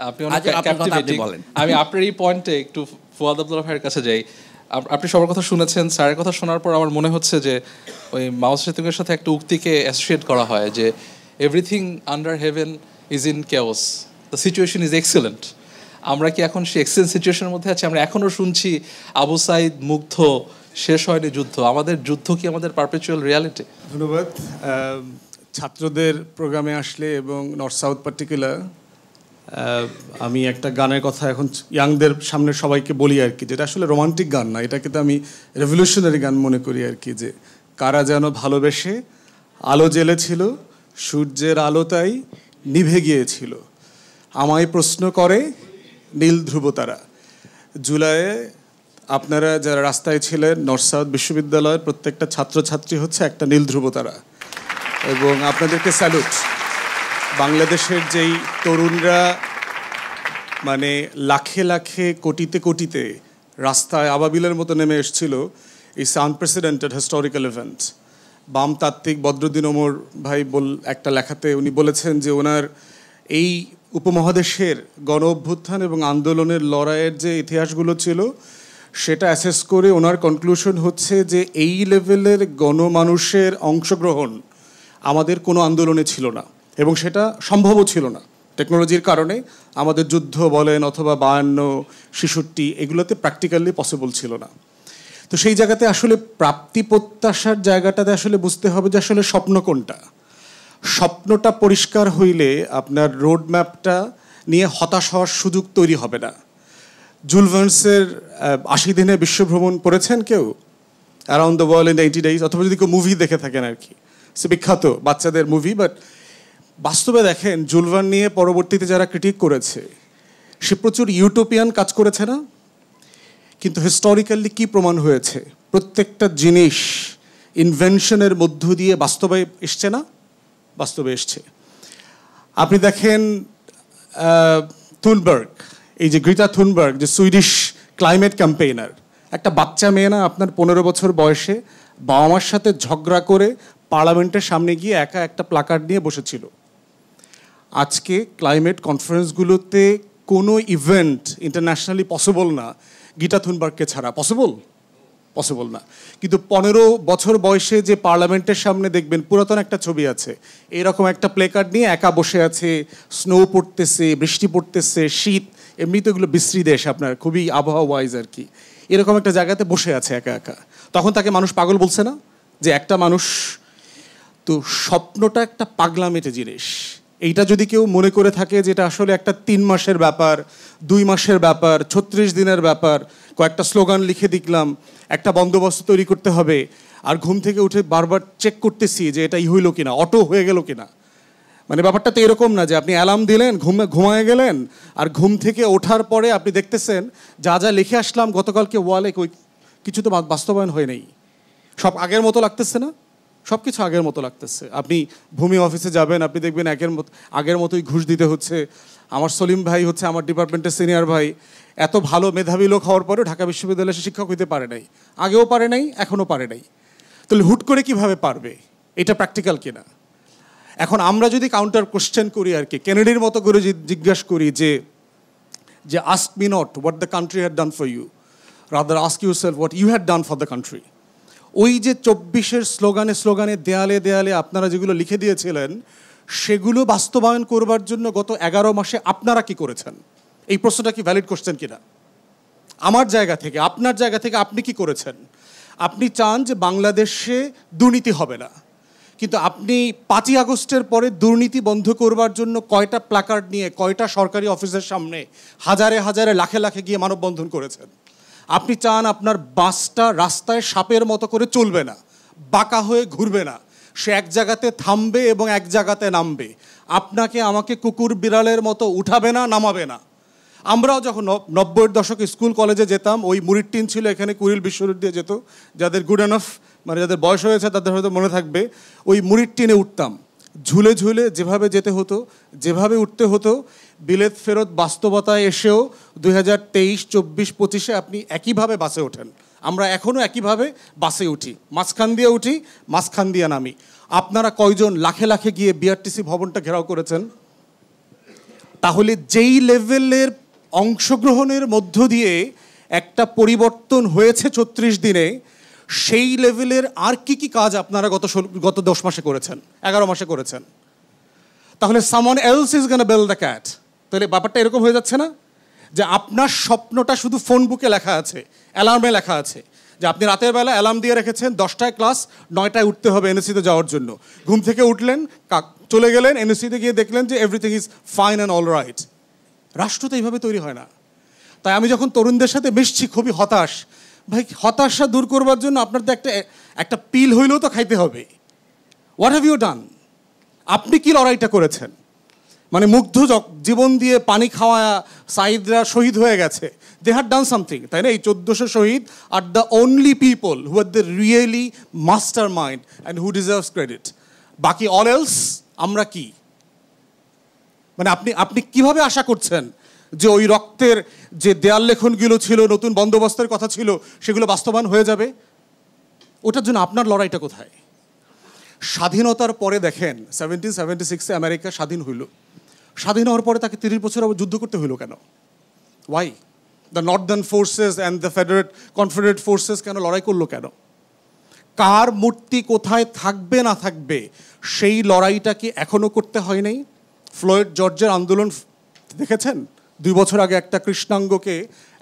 S1: আপনি অনেক
S8: আপনি বলেন।
S1: আমি আপনার এই পয়েন্টে একটু ফুয়াদ আব্দুল্লাহ ভাইয়ের কাছে যাই। আপনি সবার কথা শুনেছেন, স্যারের কথা শোনার পর আমার মনে হচ্ছে যে ওই মাও সেতুংয়ের সাথে একটা উক্তিকে অ্যাসোসিয়েট করা হয় যে everything under haven is in chaos, the situation is excellent. আমরা কি এখন সেই এক্সেলেন্ট সিচুয়েশনের মধ্যে আছি? আমরা এখনও শুনছি আবু সাইদ মুগ্ধ, শেষ হয়নি যুদ্ধ। আমাদের যুদ্ধ কি আমাদের পারপেচুয়াল রিয়ালিটি?
S9: ধন্যবাদ। ছাত্রদের প্রোগ্রামে আসলে এবং নর্থ সাউথ পার্টিকুলার, আমি একটা গানের কথা এখন ইয়াংদের সামনে সবাইকে বলি আর কি, যেটা আসলে রোমান্টিক গান না, এটাকে তো আমি রেভলিউশনারি গান মনে করি আর কি। যে কারা যেন ভালোবেসে আলো জ্বেলেছিল, সূর্যের আলো তাই নিভে গিয়েছিল, আমায় প্রশ্ন করে নীল ধ্রুবতারা। জুলাইয়ে আপনারা যারা রাস্তায় ছিলেন, নর্থ সাউথ বিশ্ববিদ্যালয়ের প্রত্যেকটা ছাত্রছাত্রী হচ্ছে একটা নীল ধ্রুবতারা, এবং আপনাদেরকে স্যালুট। বাংলাদেশের যেই তরুণরা মানে লাখে লাখে কোটিতে কোটিতে রাস্তায় আবাবিলের মতো নেমে এসেছিল, ইটস আনপ্রেসিডেন্টেড হিস্টোরিক্যাল ইভেন্ট। বামতাত্ত্বিক বদরুদ্দিন ওমর ভাই একটা লেখাতে উনি বলেছেন যে ওনার এই উপমহাদেশের গণ অভ্যুত্থান এবং আন্দোলনের লড়াইয়ের যে ইতিহাসগুলো ছিল, সেটা অ্যাসেস করে ওনার কনক্লুশন হচ্ছে যে এই লেভেলের গণমানুষের অংশগ্রহণ আমাদের কোনো আন্দোলনে ছিল না, এবং সেটা সম্ভবও ছিল না টেকনোলজির কারণে। আমাদের যুদ্ধ বলেন অথবা 52, 66 এগুলোতে প্র্যাকটিক্যালি পসিবল ছিল না। তো সেই জায়গাতে আসলে প্রাপ্তি প্রত্যাশার জায়গাটাতে আসলে বুঝতে হবে যে আসলে স্বপ্ন কোনটা। স্বপ্নটা পরিষ্কার হইলে আপনার রোড ম্যাপটা নিয়ে হতাশ হওয়ার সুযোগ তৈরি হবে না। জুল ভার্নসের 80 দিনের বিশ্বভ্রমণ পড়েছেন কেউ? Around the world in 80 days, অথবা যদি কেউ মুভি দেখে থাকেন আর কি, সে বিখ্যাত বাচ্চাদের মুভি। বাট বাস্তবে দেখেন জুল ভার্ন নিয়ে পরবর্তীতে যারা ক্রিটিক করেছে, সে প্রচুর ইউটোপিয়ান কাজ করেছে না? কিন্তু হিস্টোরিক্যালি কি প্রমাণ হয়েছে? প্রত্যেকটা জিনিস ইনভেনশনের মধ্য দিয়ে বাস্তবে এসছে না? বাস্তবে এসছে। আপনি দেখেন থুনবার্গ, এই যে গ্রিটা থুনবার্গ, যে সুইডিশ ক্লাইমেট ক্যাম্পেইনার, একটা বাচ্চা মেয়ে না, আপনার 15 বছর বয়সে বাবা মার সাথে ঝগড়া করে পার্লামেন্টের সামনে গিয়ে একা একটা প্লাকার্ড নিয়ে বসেছিল। আজকে ক্লাইমেট কনফারেন্সগুলোতে কোনো ইভেন্ট ইন্টারন্যাশনালি পসিবল না গ্রিটা থুনবার্গকে ছাড়া। পসিবল না। কিন্তু 15 বছর বয়সে যে পার্লামেন্টের সামনে দেখবেন পুরাতন একটা ছবি আছে, এরকম একটা প্লেকার্ড নিয়ে একা বসে আছে, স্নো পড়তেছে, বৃষ্টি পড়তেছে, শীত, এমনিতে এগুলো বিশ্রী দেশ আপনার, খুবই আবহাওয়া ওয়াইজ আর কি, এরকম একটা জায়গাতে বসে আছে একা একা। তখন তাকে মানুষ পাগল বলছে না? যে একটা মানুষ, তো স্বপ্নটা একটা পাগলামেটে জিনিস। এইটা যদি কেউ মনে করে থাকে যেটা আসলে একটা 3 মাসের ব্যাপার, 2 মাসের ব্যাপার, 36 দিনের ব্যাপার, কয়েকটা স্লোগান লিখে দিলাম, একটা বন্দোবস্ত তৈরি করতে হবে, আর ঘুম থেকে উঠে বারবার চেক করতেছি যে এটাই হইল কিনা, অটো হয়ে গেল কিনা। মানে ব্যাপারটা তো এরকম না যে আপনি অ্যালার্ম দিলেন, ঘুমায় গেলেন, আর ঘুম থেকে ওঠার পরে আপনি দেখতেছেন যা যা লিখে আসলাম গতকালকে ওয়ালে, কিছু তো বাস্তবায়ন হয় নাই। সব আগের মতো লাগতেছে না? সব কিছু আগের মতো লাগতেছে। আপনি ভূমি অফিসে যাবেন, আপনি দেখবেন আগের মতোই ঘুষ দিতে হচ্ছে। আমার সলিম ভাই হচ্ছে আমার ডিপার্টমেন্টের সিনিয়র ভাই, এত ভালো মেধাবী লোক হওয়ার পরেও ঢাকা বিশ্ববিদ্যালয়ে শিক্ষক হইতে পারে নাই, আগেও পারে নাই, এখনও পারে নাই। তাহলে হুট করে কিভাবে পারবে? এটা প্র্যাকটিক্যাল কিনা? এখন আমরা যদি কাউন্টার কোশ্চেন করি আর কি, কেনেডির মতো করে জিজ্ঞাসা করি যে ask me not what the country had done for you, rather ask you self what you had done for the country. ওই যে 24-এর স্লোগানে দেয়ালে দেয়ালে আপনারা যেগুলো লিখে দিয়েছিলেন, সেগুলো বাস্তবায়ন করবার জন্য গত 11 মাসে আপনারা কি করেছেন? এই প্রশ্নটা কি ভ্যালিড কোশ্চেন কিনা? আমার জায়গা থেকে, আপনার জায়গা থেকে আপনি কি করেছেন? আপনি চান যে বাংলাদেশে দুর্নীতি হবে না, কিন্তু আপনি 5ই আগস্টের পরে দুর্নীতি বন্ধ করবার জন্য কয়টা প্ল্যাকার্ড নিয়ে কয়টা সরকারি অফিসের সামনে হাজারে হাজারে লাখে লাখে গিয়ে মানববন্ধন করেছেন? আপনি চান আপনার বাসটা রাস্তায় সাপের মতো করে চলবে না, বাঁকা হয়ে ঘুরবে না, সে এক জায়গাতে থামবে এবং এক জায়গাতে নামবে, আপনাকে আমাকে কুকুর বিড়ালের মতো উঠাবে না, নামাবে না। আমরাও যখন 90-এর দশকে স্কুল কলেজে যেতাম, ওই মুড়ির টিন ছিল এখানে, কুড়িল বিশ্বরোড দিয়ে যেত, যাদের গুড এনাফ মানে যাদের বয়স হয়েছে তাদের হয়তো মনে থাকবে, ওই মুড়ির টিনে উঠতাম, ঝুলে ঝুলে যেভাবে যেতে হতো, যেভাবে উঠতে হতো, বিলেত ফেরত বাস্তবতায় এসেও 2023, 24, 25-এ আপনি একইভাবে বাসে ওঠেন। আমরা এখনও একইভাবে বাসে উঠি, মাঝখান দিয়ে উঠি, মাঝখান দিয়ে নামি। আপনারা কয়জন লাখে লাখে গিয়ে বিআরটিসি ভবনটা ঘেরাও করেছেন? তাহলে যেই লেভেলের অংশগ্রহণের মধ্য দিয়ে একটা পরিবর্তন হয়েছে 36 দিনে, সেই লেভেলের আর কি কি কাজ আপনারা গত 10 মাসে করেছেন, 11 মাসে করেছেন? তাহলে someone else is gonna build the cat। তাহলে ব্যাপারটা এরকম হয়ে যাচ্ছে না যে আপনার স্বপ্নটা শুধু ফোন বুকে লেখা আছে, অ্যালার্মে লেখা আছে, যে আপনি রাতের বেলা অ্যালার্ম দিয়ে রেখেছেন 10টায় ক্লাস, 9টায় উঠতে হবে এনএসিতে যাওয়ার জন্য। ঘুম থেকে উঠলেন, চলে গেলেন এনএসিতে, গিয়ে দেখলেন যে everything is fine and all right. রাষ্ট্র তো এইভাবে তৈরি হয় না। তাই আমি যখন তরুণদের সাথে মিশছি খুবই হতাশ। ভাই, হতাশা দূর করবার জন্য আপনার তো একটা পিল হইলেও তো খাইতে হবে। What have you done? আপনি কি লড়াইটা করেছেন? মানে মুগ্ধ জীবন দিয়ে পানি খাওয়া সাইদরা শহীদ হয়ে গেছে, দে হ্যাড ডান সামথিং, তাই না? এই 1400 শহীদ আর the only people who are the really master mind and who deserves credit. বাকি অল এলস আমরা কি? মানে আপনি কিভাবে আশা করছেন যে ওই রক্তের যে দেয়াল লেখনগুলো ছিল, নতুন বন্দোবস্তের কথা ছিল, সেগুলো বাস্তবায়ন হয়ে যাবে? ওটার জন্য আপনার লড়াইটা কোথায়? স্বাধীনতার পরে দেখেন 1776-এ আমেরিকা স্বাধীন হইল। স্বাধীন হওয়ার পরে তাকে 30 বছর আবার যুদ্ধ করতে হইল কেন? Why? The northern forces and the Confederate forces কেন লড়াই করলো কেন? কার মূর্তি কোথায় থাকবে না থাকবে সেই লড়াইটা কি এখনও করতে হয় নাই? ফ্লয়েড জর্জের আন্দোলন দেখেছেন? 2 বছর আগে একটা কৃষ্ণাঙ্গকে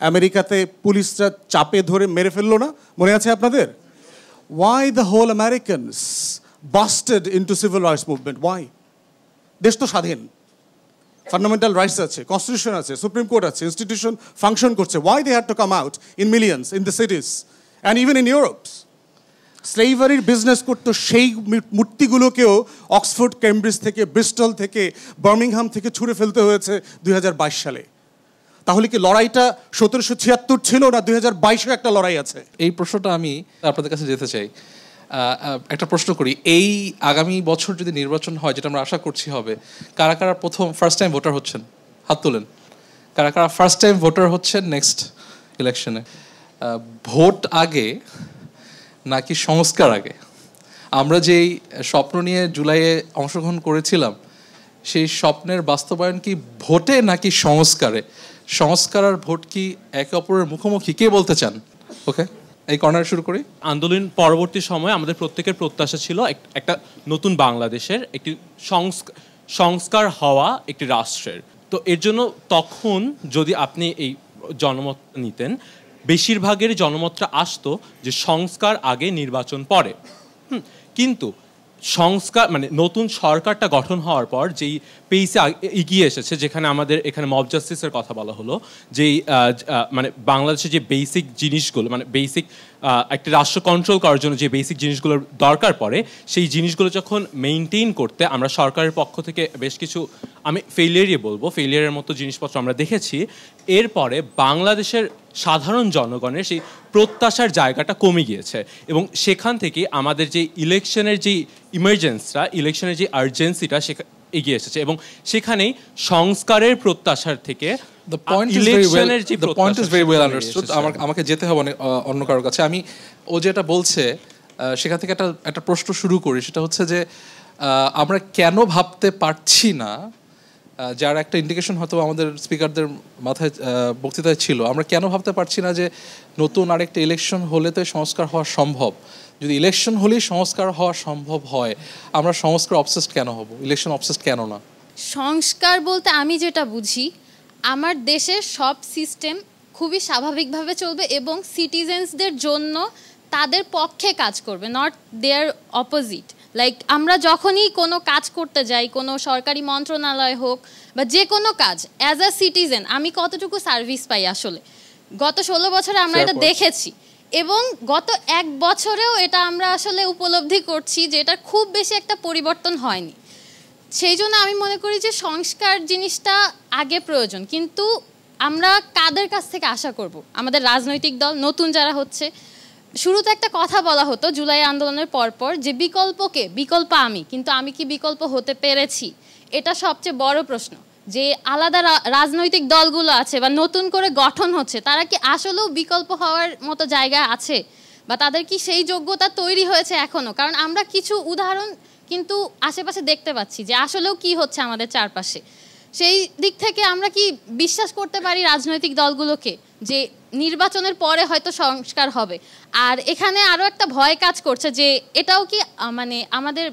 S9: আমেরিকাতে পুলিশরা চাপে ধরে মেরে ফেললো না? মনে আছে আপনাদের? Why the whole Americans busted into civil rights movement? Why? দেশ তো স্বাধীন, ফান্ডামেন্টাল রাইটস আছে, কনস্টিটিউশন আছে, সুপ্রিম কোর্ট আছে, ইনস্টিটিউশন ফাংশন করছে। Why they had to come out in millions in the cities and even in Europe? স্লেভারির বিজনেস করতো, সেই মূর্তিগুলোকেও অক্সফোর্ড, কেমব্রিজ থেকে, ব্রিস্টল থেকে, বার্মিংহাম থেকে ছুঁড়ে ফেলতে হয়েছে 2022 সালে। তাহলে কি লড়াইটা 1776 ছিল না 2022-এ একটা লড়াই আছে?
S1: এই প্রশ্নটা আমি আপনাদের কাছে যেতে চাই। একটা প্রশ্ন করি, এই আগামী বছর যদি নির্বাচন হয়, যেটা আমরা আশা করছি হবে, কারা কারা ফার্স্ট টাইম ভোটার হচ্ছেন? হাত তোলেন। কারা কারা ফার্স্ট টাইম ভোটার হচ্ছেন নেক্সট ইলেকশনে? ভোট আগে নাকি সংস্কার আগে? আমরা যেই স্বপ্ন নিয়ে জুলাইয়ে অংশগ্রহণ করেছিলাম, সেই স্বপ্নের বাস্তবায়ন কি ভোটে নাকি সংস্কারে? সংস্কার আর ভোট কি একে অপরের মুখোমুখি? কে বলতে চান? ওকে, এই কর্নার শুরু করি।
S10: আন্দোলন পরবর্তী সময়ে আমাদের প্রত্যেকের প্রত্যাশা ছিল একটা নতুন বাংলাদেশের, একটি সংস্কার হওয়া একটি রাষ্ট্রের। তো এর জন্য তখন যদি আপনি এই জনমত নিতেন, বেশিরভাগের জনমতটা আসতো যে সংস্কার আগে নির্বাচন পরে। কিন্তু সংস্কার মানে নতুন সরকারটা গঠন হওয়ার পর যেই পেইসে এগিয়ে এসেছে, যেখানে আমাদের এখানে মব জাস্টিসের কথা বলা হলো, যেই মানে বাংলাদেশে যে বেসিক জিনিসগুলো, মানে বেসিক একটা রাষ্ট্র কন্ট্রোল করার জন্য যে বেসিক জিনিসগুলোর দরকার পড়ে, সেই জিনিসগুলো যখন মেইনটেইন করতে আমরা সরকারের পক্ষ থেকে বেশ কিছু, আমি ফেলিয়ারই বলবো, ফেলিয়ারের মতো জিনিসপত্র আমরা দেখেছি। এরপরে বাংলাদেশের সাধারণ জনগণের সেই প্রত্যাশার জায়গাটা কমে গিয়েছে এবং সেখান থেকে আমাদের যে ইলেকশনের যে ইমার্জেন্সিটা, ইলেকশনের যে আর্জেন্সিটা এগিয়ে এসেছে এবং সেখানেই সংস্কারের প্রত্যাশার থেকে
S1: আমাকে যেতে হবে অন্য কারোর কাছে। আমি ও যেটা বলছে সেখান থেকে একটা প্রশ্ন শুরু করি, সেটা হচ্ছে যে আমরা কেন ভাবতে পারছি না, যার একটা ইন্ডিকেশন হয়তো আমাদের স্পিকারদের মাথায় বক্তৃতায় ছিল, আমরা কেন ভাবতে পারছি না যে নতুন আরেকটা ইলেকশন হলে তো সংস্কার হওয়া সম্ভব? যদি ইলেকশন হলেই সংস্কার হওয়া সম্ভব হয়, আমরা সংস্কার অবসেসড কেন হব, ইলেকশন অবসেসড কেন না?
S11: সংস্কার বলতে আমি যেটা বুঝি, আমার দেশের সব সিস্টেম খুবই স্বাভাবিকভাবে চলবে এবং সিটিজেন্সদের জন্য তাদের পক্ষে কাজ করবে, নট দেয়ার অপোজিট। লাইক আমরা যখনই কোনো কাজ করতে যাই, কোনো সরকারি মন্ত্রণালয় হোক বা যে কোনো কাজ, অ্যাজ আ সিটিজেন আমি কতটুকু সার্ভিস পাই আসলে গত 16 বছরে আমরা এটা দেখেছি এবং গত 1 বছরেও এটা আমরা আসলে উপলব্ধি করছি যে এটা খুব বেশি একটা পরিবর্তন হয়নি। সেই জন্য আমি মনে করি যে সংস্কার জিনিসটা আগে প্রয়োজন, কিন্তু আমরা কাদের কাছ থেকে আশা করব? আমাদের রাজনৈতিক দল নতুন যারা হচ্ছে, শুরুতে একটা কথা বলা হতো জুলাই আন্দোলনের পরপর যে বিকল্প আমি, কিন্তু আমি কি বিকল্প হতে পেরেছি? এটা সবচেয়ে বড় প্রশ্ন। যে আলাদা রাজনৈতিক দলগুলো আছে বা নতুন করে গঠন হচ্ছে, তারা কি আসলেও বিকল্প হওয়ার মতো জায়গায় আছে বা তাদের কি সেই যোগ্যতা তৈরি হয়েছে এখনো? কারণ আমরা কিছু উদাহরণ কিন্তু আশেপাশে দেখতে পাচ্ছি যে আসলেও কি হচ্ছে আমাদের চারপাশে। সেই দিক থেকে আমরা কি বিশ্বাস করতে পারি রাজনৈতিক দলগুলোকে যে নির্বাচনের পরে হয়তো সংস্কার হবে? আর এখানে আরও একটা ভয় কাজ করছে যে এটাও কি মানে আমাদের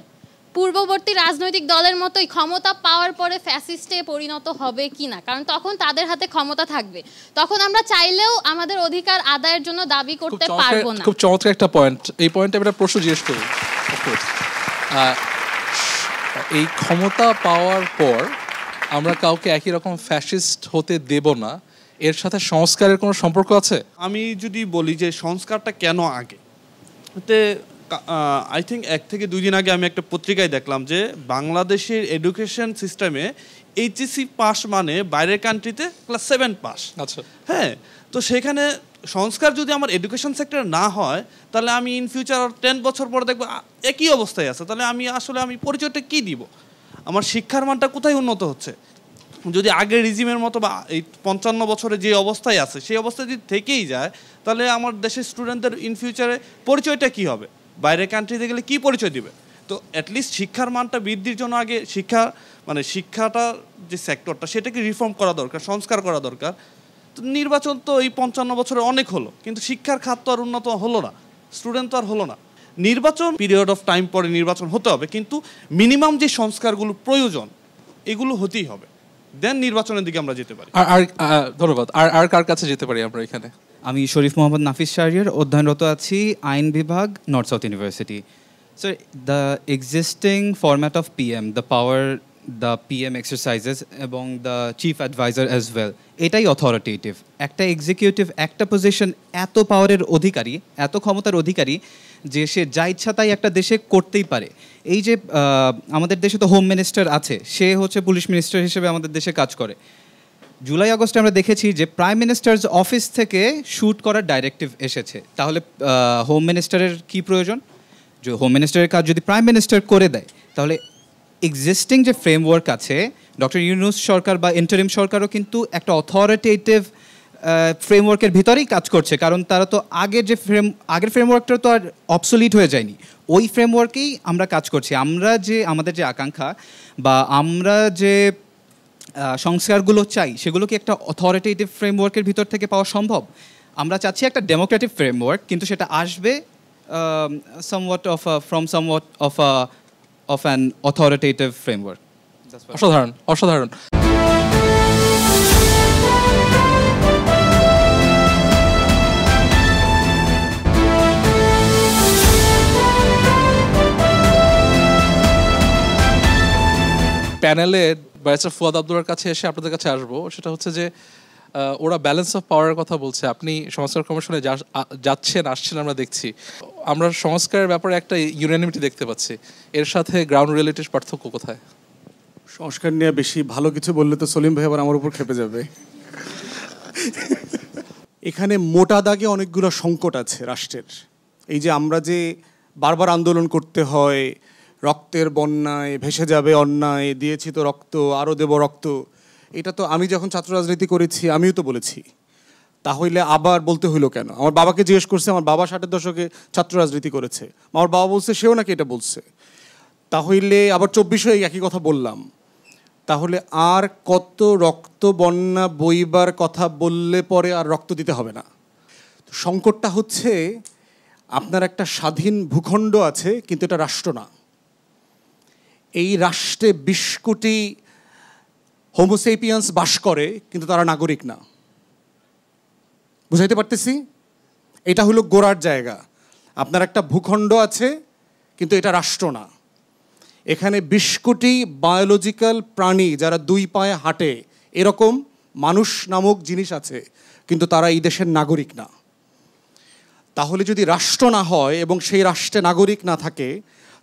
S11: পূর্ববর্তী রাজনৈতিক দলের মতোই ক্ষমতা পাওয়ার পরে ফ্যাসিস্টে পরিণত হবে কি না? কারণ তখন তাদের হাতে ক্ষমতা থাকবে, তখন আমরা চাইলেও আমাদের অধিকার আদায়ের জন্য দাবি করতে পারবো না।
S1: খুব চমৎকার একটা পয়েন্ট। এই পয়েন্টে আমরা প্রশ্ন জিজ্ঞেস করি, এই ক্ষমতা পাওয়ার পর আমরা কাউকে একই রকম ফ্যাসিস্ট হতে দেব না, এর সাথে সংস্কারের কোনো সম্পর্ক আছে?
S12: আমি যদি বলি যে সংস্কারটা কেন আগে, এতে আই থিঙ্ক 1 থেকে 2 দিন আগে আমি একটা পত্রিকায় দেখলাম যে বাংলাদেশের এডুকেশন সিস্টেমে এইচএসসি পাস মানে বাইরের কান্ট্রিতে ক্লাস 7 পাস।
S1: আচ্ছা,
S12: হ্যাঁ, তো সেখানে সংস্কার যদি আমার এডুকেশন সেক্টরে না হয় তাহলে আমি ইন ফিউচার 10 বছর পরে দেখবো একই অবস্থায় আছে। তাহলে আমি পরিচয়টা কী দিব? আমার শিক্ষার মানটা কোথায় উন্নত হচ্ছে? যদি আগের রিজিমের মতো বা এই 55 বছরে যে অবস্থায় আছে সেই অবস্থায় যদি থেকেই যায়, তাহলে আমার দেশের স্টুডেন্টদের ইন ফিউচারে পরিচয়টা কী হবে? বাইরের কান্ট্রিতে গেলে কী পরিচয় দিবে? তো অ্যাটলিস্ট শিক্ষার মানটা বৃদ্ধির জন্য আগে শিক্ষাটা যে সেক্টরটা সেটাকে রিফর্ম করা দরকার, সংস্কার করা দরকার। তো নির্বাচন তো এই 55 বছরে অনেক হলো, কিন্তু শিক্ষার খাত তো আর উন্নত হলো না, স্টুডেন্ট তো আর হলো না। নির্বাচন পিরিয়ড অফ টাইম পরে নির্বাচন হতে হবে, কিন্তু মিনিমাম যে সংস্কারগুলো প্রয়োজন এগুলো হতেই হবে, দেন নির্বাচনের দিকে আমরা যেতে পারি।
S1: আর ধন্যবাদ। আর কার কাছে যেতে পারি আমরা এখানে?
S13: আমি শরীফ মোহাম্মদ নাফিস শাহরিয়ার, অধ্যয়নরত আছি আইন বিভাগ, North South University. So the existing format of PM, the power the PM exercises এবং the chief advisor as well, এটাই অথরিটেটিভ। একটা এক্সিকিউটিভ একটা পজিশন এত পাওয়ারের অধিকারী, এত ক্ষমতার অধিকারী যে সে যা ইচ্ছা তাই একটা দেশে করতেই পারে। এই যে আমাদের দেশে তো হোম মিনিস্টার আছে, সে হচ্ছে পুলিশ মিনিস্টার হিসেবে আমাদের দেশে কাজ করে। জুলাই আগস্টে আমরা দেখেছি যে প্রাইম মিনিস্টার্স অফিস থেকে শ্যুট করার ডাইরেক্টিভ এসেছে। তাহলে হোম মিনিস্টারের কি প্রয়োজন? যে হোম মিনিস্টারের কাজ যদি প্রাইম মিনিস্টার করে দেয়, তাহলে এক্সিস্টিং যে ফ্রেমওয়ার্ক আছে, ডক্টর ইউনূস সরকার বা ইন্টারিম সরকারও কিন্তু একটা অথরিটেটিভ ফ্রেমওয়ার্কের ভিতরেই কাজ করছে, কারণ তারা তো আগের ফ্রেমওয়ার্কটা তো আর অবসলিট হয়ে যায়নি, ওই ফ্রেমওয়ার্কেই আমরা কাজ করছি। আমাদের যে আকাঙ্ক্ষা বা আমরা যে সংস্কারগুলো চাই, সেগুলো কি একটা অথরিটেটিভ ফ্রেমওয়ার্কের ভিতর থেকে পাওয়া সম্ভব? আমরা চাচ্ছি একটা ডেমোক্রেটিক ফ্রেমওয়ার্ক, কিন্তু সেটা আসবে somewhat of an authoritative framework.
S1: অসাধারণ। প্যানেলে ব্যারিস্টার ফুয়াদ আব্দুল্লাহর কাছে এসে আপনাদের কাছে আসবো, সেটা হচ্ছে যে ওরা ব্যালেন্স অফ পাওয়ারের কথা বলছে। আপনি সংস্কার কমিশনে আসছেন, আমরা দেখছি। আমরা সংস্কারের ব্যাপারে একটা ইউনানিমিটি দেখতে পাচ্ছি, এর সাথে গ্রাউন্ড রিয়েলিটির পার্থক্য কোথায়?
S9: সংস্কার নিয়ে বেশি ভালো কিছু বললে তো সলিম ভাই আবার আমার উপর খেপে যাবে। এখানে মোটা দাগে অনেকগুলো সংকট আছে রাষ্ট্রের। এই যে আমরা যে বারবার আন্দোলন করতে হয়, রক্তের বন্যায় ভেসে যাবে অন্যায়, দিয়েছি তো রক্ত আরও দেব রক্ত, এটা তো আমি যখন ছাত্র রাজনীতি করেছি আমিও তো বলেছি। তাহলে আবার বলতে হইলো কেন? আমার বাবাকে জিজ্ঞেস করছে, আমার বাবা 60-এর দশকে ছাত্র রাজনীতি করেছে, আমার বাবা বলছে সেও নাকি এটা বলছে। তাহলে আবার 24 একই কথা বললাম। তাহলে আর কত রক্ত বন্যা বইবার কথা বললে পরে আর রক্ত দিতে হবে না? সংকটটা হচ্ছে আপনার একটা স্বাধীন ভূখণ্ড আছে, কিন্তু এটা রাষ্ট্র না। এই রাষ্ট্রে 20 কোটি হোমোসেপিয়ান্স বাস করে, কিন্তু তারা নাগরিক না। বুঝাইতে পারতেছি? এটা হলো গোড়ার জায়গা। আপনার একটা ভূখণ্ড আছে, কিন্তু এটা রাষ্ট্র না। এখানে 20 কোটি বায়োলজিক্যাল প্রাণী যারা 2 পায়ে হাঁটে, এরকম মানুষ নামক জিনিস আছে, কিন্তু তারা এই দেশের নাগরিক না। তাহলে যদি রাষ্ট্র না হয় এবং সেই রাষ্ট্রে নাগরিক না থাকে,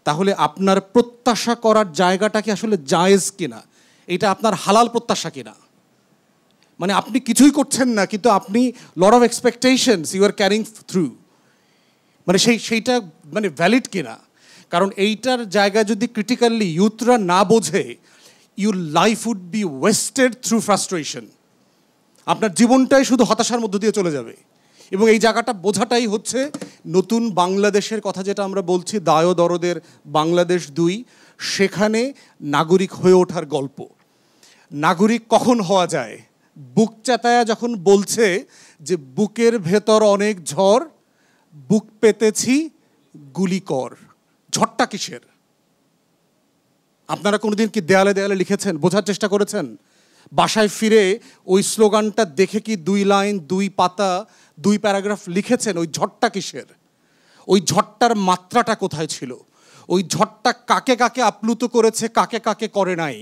S9: তাহলে আপনার প্রত্যাশা করার জায়গাটা কি আসলে জায়েজ কিনা, এটা আপনার হালাল প্রত্যাশা কিনা? মানে আপনি কিছুই করছেন না, কিন্তু আপনি lot of expectations you are carrying through, মানে সেইটা মানে ভ্যালিড কিনা? কারণ এইটার জায়গা যদি ক্রিটিক্যালি ইউথরা না বোঝে, your life would be wasted through frustration. আপনার জীবনটাই শুধু হতাশার মধ্য দিয়ে চলে যাবে। এবং এই জায়গাটা বোঝাটাই হচ্ছে নতুন বাংলাদেশের কথা, যেটা আমরা বলছি দায় দরদের বাংলাদেশ 2, সেখানে নাগরিক হয়ে ওঠার গল্প। নাগরিক কখন হওয়া যায়? বুক চাতায়া যখন বলছে যে বুকের ভেতর অনেক ঝড়, বুক পেতেছি গুলি কর। ঝড়টা কিসের? আপনারা কোনোদিন কি দেয়ালে দেয়ালে লিখেছেন, বোঝার চেষ্টা করেছেন? বাসায় ফিরে ওই স্লোগানটা দেখে কি 2 লাইন 2 পাতা 2 প্যারাগ্রাফ লিখেছেন? ওই ঝড়টা কিসের? ওই ঝড়টার মাত্রাটা কোথায় ছিল? ওই ঝড়টা কাকে কাকে আপ্লুত করেছে, কাকে কাকে করে নাই?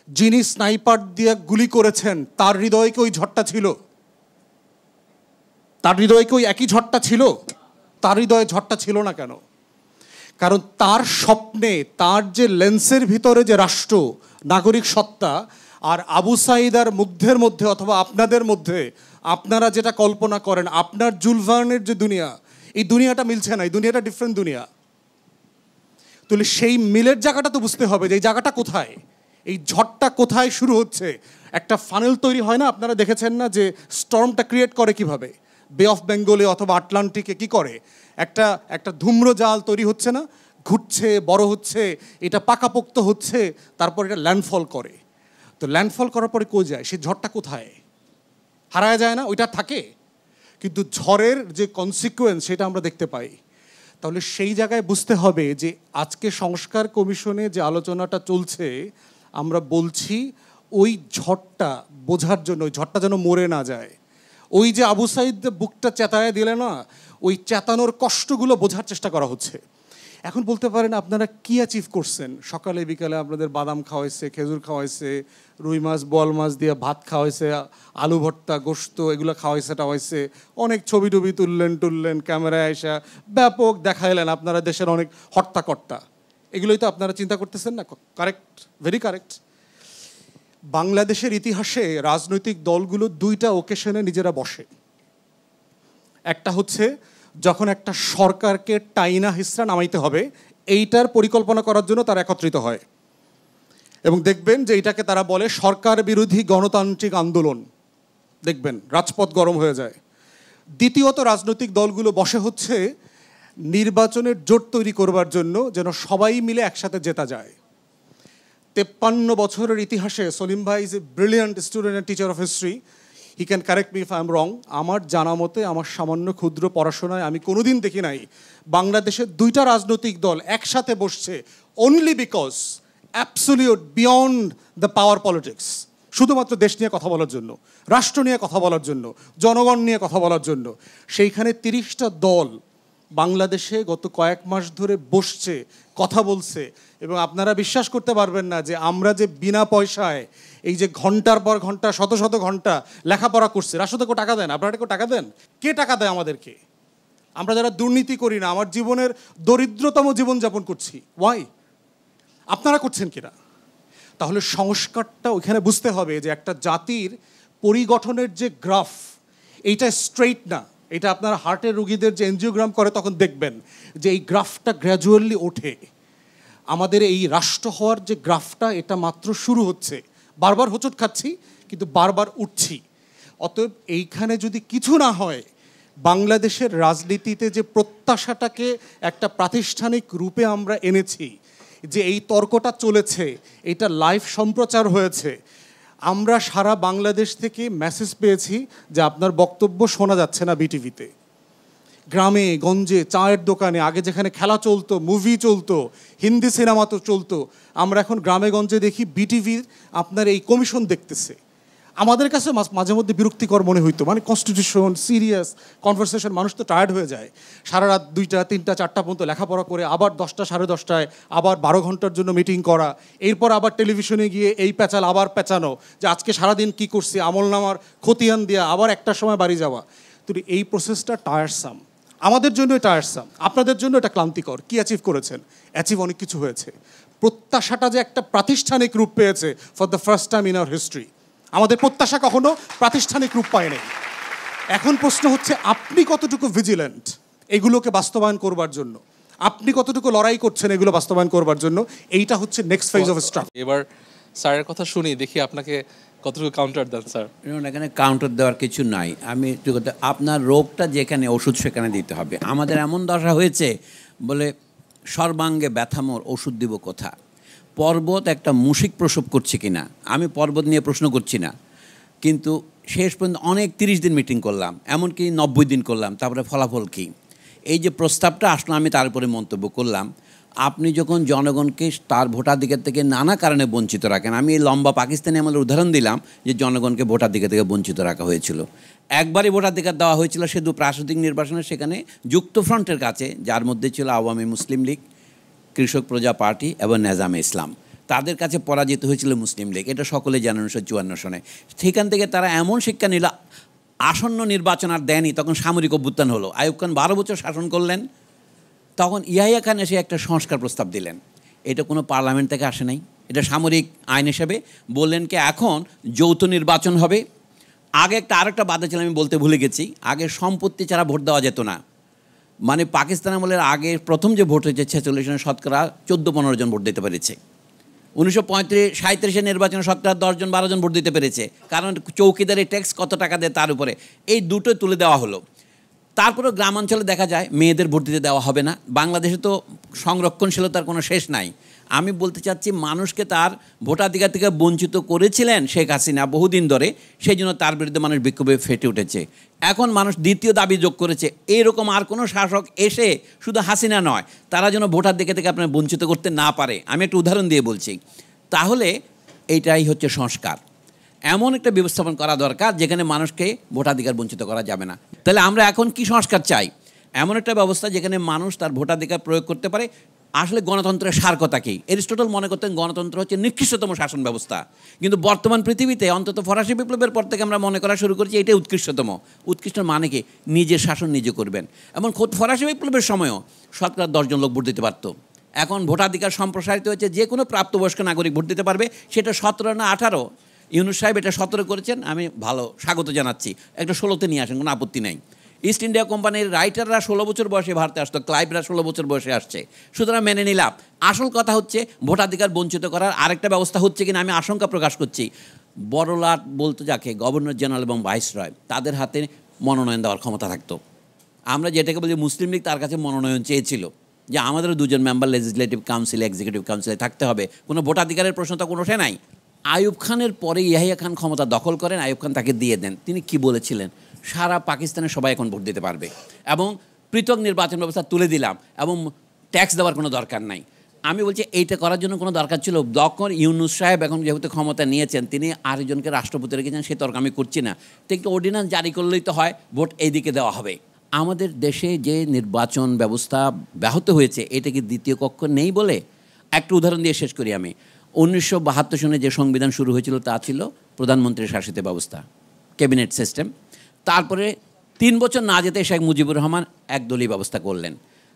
S9: যিনি স্নাইপার দিয়ে গুলি করেছেন তার হৃদয়ে কি ওই ঝড়টা ছিল? তার হৃদয়ে কি ওই একই ঝড়টা ছিল? তার হৃদয়ে ঝড়টা ছিল না কেন? কারণ তার স্বপ্নে, তার যে লেন্সের ভিতরে যে রাষ্ট্র, নাগরিক সত্তা, আর আবু সাঈদার মুগ্ধের মধ্যে অথবা আপনাদের মধ্যে আপনারা যেটা কল্পনা করেন, আপনার জুলভার্নের যে দুনিয়া, এই দুনিয়াটা মিলছে না, এই দুনিয়াটা ডিফারেন্ট দুনিয়া। তাহলে সেই মিলের জায়গাটা তো বুঝতে হবে যে এই জায়গাটা কোথায়, এই ঝড়টা কোথায় শুরু হচ্ছে। একটা ফানেল তৈরি হয় না, আপনারা দেখেছেন না যে স্টর্মটা ক্রিয়েট করে কিভাবে? বে অফ বেঙ্গলে অথবা আটলান্টিকে কি করে, একটা ধূম্র জাল তৈরি হচ্ছে না, ঘুরছে, বড় হচ্ছে, এটা পাকাপোক্ত হচ্ছে, তারপর এটা ল্যান্ডফল করে। তো ল্যান্ডফল করার পরে কই যায়? সেই ঝড়টা কোথায়? হারায় যায় না? ওইটা থাকে, কিন্তু ঝড়ের যে কনসিকুয়েন্স সেটা আমরা দেখতে পাই। তাহলে সেই জায়গায় বুঝতে হবে যে আজকে সংস্কার কমিশনে যে আলোচনাটা চলছে, আমরা বলছি ওই ঝড়টা বোঝার জন্য, ওই ঝড়টা যেন মরে না যায়। ওই যে আবু সাঈদ বুকটা চেতায় দিলে না, ওই চেতানোর কষ্টগুলো বোঝার চেষ্টা করা হচ্ছে। এখন বলতে পারেন আপনারা কি অ্যাচিভ করছেন? সকালে বিকালে আপনাদের বাদাম খাওয়াইছে, খেজুর খাওয়াইছে, রুই মাছ বোয়াল মাছ দিয়ে ভাত খাওয়াইছে, আলু ভর্তা, গোশত এগুলো খাওয়াইছে টাওয়াইছে, অনেক ছবি টবি তুললেন, ক্যামেরায় আসা ব্যাপক দেখাইলেন আপনারা দেশের অনেক হর্তাকর্তা। এগুলোই তো আপনারা চিন্তা করতেছেন না? Correct, very correct. বাংলাদেশের ইতিহাসে রাজনৈতিক দলগুলো 2টা ওকেশনে নিজেরা বসে। একটা হচ্ছে যখন একটা সরকারকে টাইনা হিসরা নামাইতে হবে, এইটার পরিকল্পনা করার জন্য তারা একত্রিত হয়, এবং দেখবেন যে এইটাকে তারা বলে সরকার বিরোধী গণতান্ত্রিক আন্দোলন। দেখবেন রাজপথ গরম হয়ে যায়। দ্বিতীয়ত রাজনৈতিক দলগুলো বসে হচ্ছে নির্বাচনের জোট তৈরি করবার জন্য, যেন সবাই মিলে একসাথে জেতা যায়। 53 বছরের ইতিহাসে সলিম ভাই is a brilliant student and teacher of history, he can correct me if I am রং। আমার জানা মতে, আমার সামান্য ক্ষুদ্র পড়াশোনায় আমি কোনোদিন দেখি নাই বাংলাদেশের 2টা রাজনৈতিক দল একসাথে বসছে only because absolute beyond the power politics, শুধুমাত্র দেশ নিয়ে কথা বলার জন্য, রাষ্ট্র নিয়ে কথা বলার জন্য, জনগণ নিয়ে কথা বলার জন্য। সেইখানে 30টা দল বাংলাদেশে গত কয়েক মাস ধরে বসছে, কথা বলছে, এবং আপনারা বিশ্বাস করতে পারবেন না যে আমরা যে বিনা পয়সায় এই যে ঘন্টার পর ঘন্টা, শত শত ঘন্টা লেখাপড়া করছে, রাষ্ট্র থেকে টাকা দেন? আপনারা কেউ টাকা দেন? কে টাকা দেয় আমাদেরকে? আমরা যারা দুর্নীতি করি না, আমার জীবনের দরিদ্রতম জীবনযাপন করছি, ওয়াই? আপনারা করছেন কিনা? তাহলে সংস্কারটা ওইখানে বুঝতে হবে যে একটা জাতির পরিগঠনের যে গ্রাফ, এইটা স্ট্রেইট না। এটা আপনার হার্টের রোগীদের যে এনজিওগ্রাম করে তখন দেখবেন যে এই গ্রাফটা গ্র্যাজুয়ালি ওঠে। আমাদের এই রাষ্ট্র হওয়ার যে গ্রাফটা, এটা মাত্র শুরু হচ্ছে। বারবার হোঁচট খাচ্ছি, কিন্তু বারবার উঠছি। অতএব এইখানে যদি কিছু না হয়, বাংলাদেশের রাজনীতিতে যে প্রত্যাশাটাকে একটা প্রাতিষ্ঠানিক রূপে আমরা এনেছি, যে এই তর্কটা চলেছে, এটা লাইভ সম্প্রচার হয়েছে, আমরা সারা বাংলাদেশ থেকে মেসেজ পেয়েছি যে আপনার বক্তব্য শোনা যাচ্ছে না বিটিভিতে। গ্রামে গঞ্জে, চায়ের দোকানে, আগে যেখানে খেলা চলতো, মুভি চলতো, হিন্দি সিনেমা তো চলতো, আমরা এখন গ্রামে গঞ্জে দেখি বিটিভির আপনার এই কমিশন দেখতেছে। আমাদের কাছে মাঝে মধ্যে বিরক্তিকর মনে হইতো, মানে কনস্টিটিউশন সিরিয়াস কনভারসেশন, মানুষ তো টায়ার্ড হয়ে যায়, সারা রাত 2টা 3টা 4টা পর্যন্ত লেখাপড়া করে আবার 10টা 10:30টায় আবার 12 ঘন্টার জন্য মিটিং করা, এরপর আবার টেলিভিশনে গিয়ে এই প্যাচাল আবার পেঁচানো যে আজকে সারাদিন কী করছি, আমলনামার খতিয়ান দেওয়া, আবার 1টার সময় বাড়ি যাওয়া। তো এই প্রসেসটা টায়ারসাম, আমাদের জন্য টায়ারসাম, আপনাদের জন্য এটা ক্লান্তিকর। কি অ্যাচিভ করেছেন? অ্যাচিভ অনেক কিছু হয়েছে। প্রত্যাশাটা যে একটা প্রাতিষ্ঠানিক রূপ পেয়েছে for the first time in our history, আমাদের প্রত্যাশা কখনো প্রাতিষ্ঠানিক রূপ পায় নাই। এখন প্রশ্ন হচ্ছে আপনি কতটুকু ভিজিল্যান্ট এগুলোকে বাস্তবায়ন করবার জন্য, আপনি কতটুকু লড়াই করছেন এগুলো বাস্তবায়ন করবার জন্য। এইটা হচ্ছে নেক্সট ফেজ অফ স্ট্রাগল।
S1: এবার স্যারের কথা শুনি, দেখি আপনাকে কতটুকু কাউন্টার দেন স্যার।
S8: এখানে কাউন্টার দেওয়ার কিছু নাই। আমি আপনার রোগটা যেখানে ওষুধ সেখানে দিতে হবে। আমাদের এমন দশা হয়েছে বলে সর্বাঙ্গে ব্যথামোর ওষুধ দিব কোথা। পর্বত একটা মুশিক প্রসব করছে কিনা, আমি পর্বত নিয়ে প্রশ্ন করছি না, কিন্তু শেষ পর্যন্ত অনেক 30 দিন মিটিং করলাম, এমনকি 90 দিন করলাম, তারপরে ফলাফল কী? এই যে প্রস্তাবটা আসলো আমি তার উপরে মন্তব্য করলাম। আপনি যখন জনগণকে তার ভোটাধিকার থেকে নানা কারণে বঞ্চিত রাখেন, আমি এই লম্বা পাকিস্তানি আমলের উদাহরণ দিলাম যে জনগণকে ভোটাধিকার থেকে বঞ্চিত রাখা হয়েছিল। একবারই ভোটাধিকার দেওয়া হয়েছিল শুধু প্রাদেশিক নির্বাচনে, সেখানে যুক্তফ্রন্টের কাছে, যার মধ্যে ছিল আওয়ামী মুসলিম লীগ, কৃষক প্রজা পার্টি এবং নেজামে ইসলাম, তাদের কাছে পরাজিত হয়েছিল মুসলিম লীগ। এটা সকলে জানেন 1954 সনে। সেখান থেকে তারা এমন শিক্ষা নিল, আসন্ন নির্বাচন আর দেয়নি, তখন সামরিক অভ্যুত্থান হলো। আইয়ুব খান 12 বছর শাসন করলেন, তখন ইয়াহিয়া খান এসে একটা সংস্কার প্রস্তাব দিলেন। এটা কোনো পার্লামেন্ট থেকে আসে নাই, এটা সামরিক আইন হিসেবে বললেন কি এখন যৌথ নির্বাচন হবে। আগে আরেকটা বাধা ছিল, আমি বলতে ভুলে গেছি, আগে সম্পত্তি ছাড়া ভোট দেওয়া যেত না। মানে পাকিস্তান আমলের আগে প্রথম যে ভোট হয়েছে 46 জনের শতকরা 14-15 জন ভোট দিতে পেরেছে। 1935-37 নির্বাচনে শতকরা 10 জন 12 জন ভোট দিতে পেরেছে, কারণ চৌকিদারের ট্যাক্স কত টাকা দেয় তার উপরে। এই দুটোই তুলে দেওয়া হলো। তারপরেও গ্রামাঞ্চলে দেখা যায় মেয়েদের ভোট দিতে দেওয়া হবে না। বাংলাদেশে তো সংরক্ষণশীলতার কোনো শেষ নাই। আমি বলতে চাচ্ছি মানুষকে তার ভোটাধিকার থেকে বঞ্চিত করেছিলেন শেখ হাসিনা বহুদিন ধরে, সেই জন্য তার বিরুদ্ধে মানুষ বিক্ষোভে ফেটে উঠেছে। এখন মানুষ দ্বিতীয় দাবি যোগ করেছে, এরকম আর কোনো শাসক এসে, শুধু হাসিনা নয়, তারা যেন ভোটাধিকার থেকে আপনার বঞ্চিত করতে না পারে। আমি একটা উদাহরণ দিয়ে বলছি, তাহলে এইটাই হচ্ছে সংস্কার। এমন একটা ব্যবস্থাপন করা দরকার যেখানে মানুষকে ভোটাধিকার বঞ্চিত করা যাবে না। তাহলে আমরা এখন কি সংস্কার চাই? এমন একটা ব্যবস্থা যেখানে মানুষ তার ভোটাধিকার প্রয়োগ করতে পারে। আসলে গণতন্ত্রের সার কথা কি? এরিস্টটল মনে করতেন গণতন্ত্র হচ্ছে নিকৃষ্টতম শাসন ব্যবস্থা, কিন্তু বর্তমান পৃথিবীতে অন্তত ফরাসি বিপ্লবের পর থেকে আমরা মনে করা শুরু করেছি এটাই উৎকৃষ্টতম। উৎকৃষ্ট মানে কি? নিজের শাসন নিজে করবেন। এমন খোদ ফরাসি বিপ্লবের সময়ও শতকরা 10 জন লোক ভোট দিতে পারত। এখন ভোটাধিকার সম্প্রসারিত হয়েছে, যে কোনো প্রাপ্তবয়স্ক নাগরিক ভোট দিতে পারবে, সেটা 17 না 18। ইউনুস সাহেব এটা 17 করেছেন, আমি ভালো স্বাগত জানাচ্ছি। একটা 16তে নিয়ে আসেন, কোনো আপত্তি নেই। ইস্ট ইন্ডিয়া কোম্পানির রাইটাররা 16 বছর বয়সে ভারতে আসতো, ক্লাইভরা 16 বছর বয়সে আসছে, সুতরাং মেনে নিলাম। আসল কথা হচ্ছে ভোটাধিকার বঞ্চিত করার আরেকটা ব্যবস্থা হচ্ছে কিনা আমি আশঙ্কা প্রকাশ করছি। বড়লাট বলতো যাকে, গভর্নর জেনারেল এবং ভাইসরয়, তাদের হাতে মনোনয়ন দেওয়ার ক্ষমতা থাকতো। আমরা যেটাকে বলি মুসলিম লীগ তার কাছে মনোনয়ন চেয়েছিল যে আমাদেরও 2 জন মেম্বার লেজিসলেটিভ কাউন্সিল, এক্সিকিউটিভ কাউন্সিলে থাকতে হবে, কোনো ভোটাধিকারের প্রশ্ন তো কোনো ওঠে নাই। আইয়ুব খানের পরে ইয়াহিয়া খান ক্ষমতা দখল করেন, আইয়ুব খান তাকে দিয়ে দেন। তিনি কি বলেছিলেন? সারা পাকিস্তানের সবাই এখন ভোট দিতে পারবে এবং পৃথক নির্বাচন ব্যবস্থা তুলে দিলাম এবং ট্যাক্স দেওয়ার কোনো দরকার নাই। আমি বলছি এইটা করার জন্য কোনো দরকার ছিল? যখন ইউনুস সাহেব এখন যেহেতু ক্ষমতা নিয়েছেন, তিনি আরেকজনকে রাষ্ট্রপতি রেখেছেন, সে তর্ক আমি করছি না। তো একটু অর্ডিন্যান্স জারি করলেই তো হয়, ভোট এইদিকে দেওয়া হবে। আমাদের দেশে যে নির্বাচন ব্যবস্থা ব্যাহত হয়েছে, এটা কি দ্বিতীয় কক্ষ নেই বলে? একটা উদাহরণ দিয়ে শেষ করি আমি। 1972 সনে যে সংবিধান শুরু হয়েছিল তা ছিল প্রধানমন্ত্রীর শাসিত ব্যবস্থা, ক্যাবিনেট সিস্টেম। তারপরে 3 বছর না যেতে শেখ মুজিবুর রহমান একদলীয় ব্যবস্থা করলেন।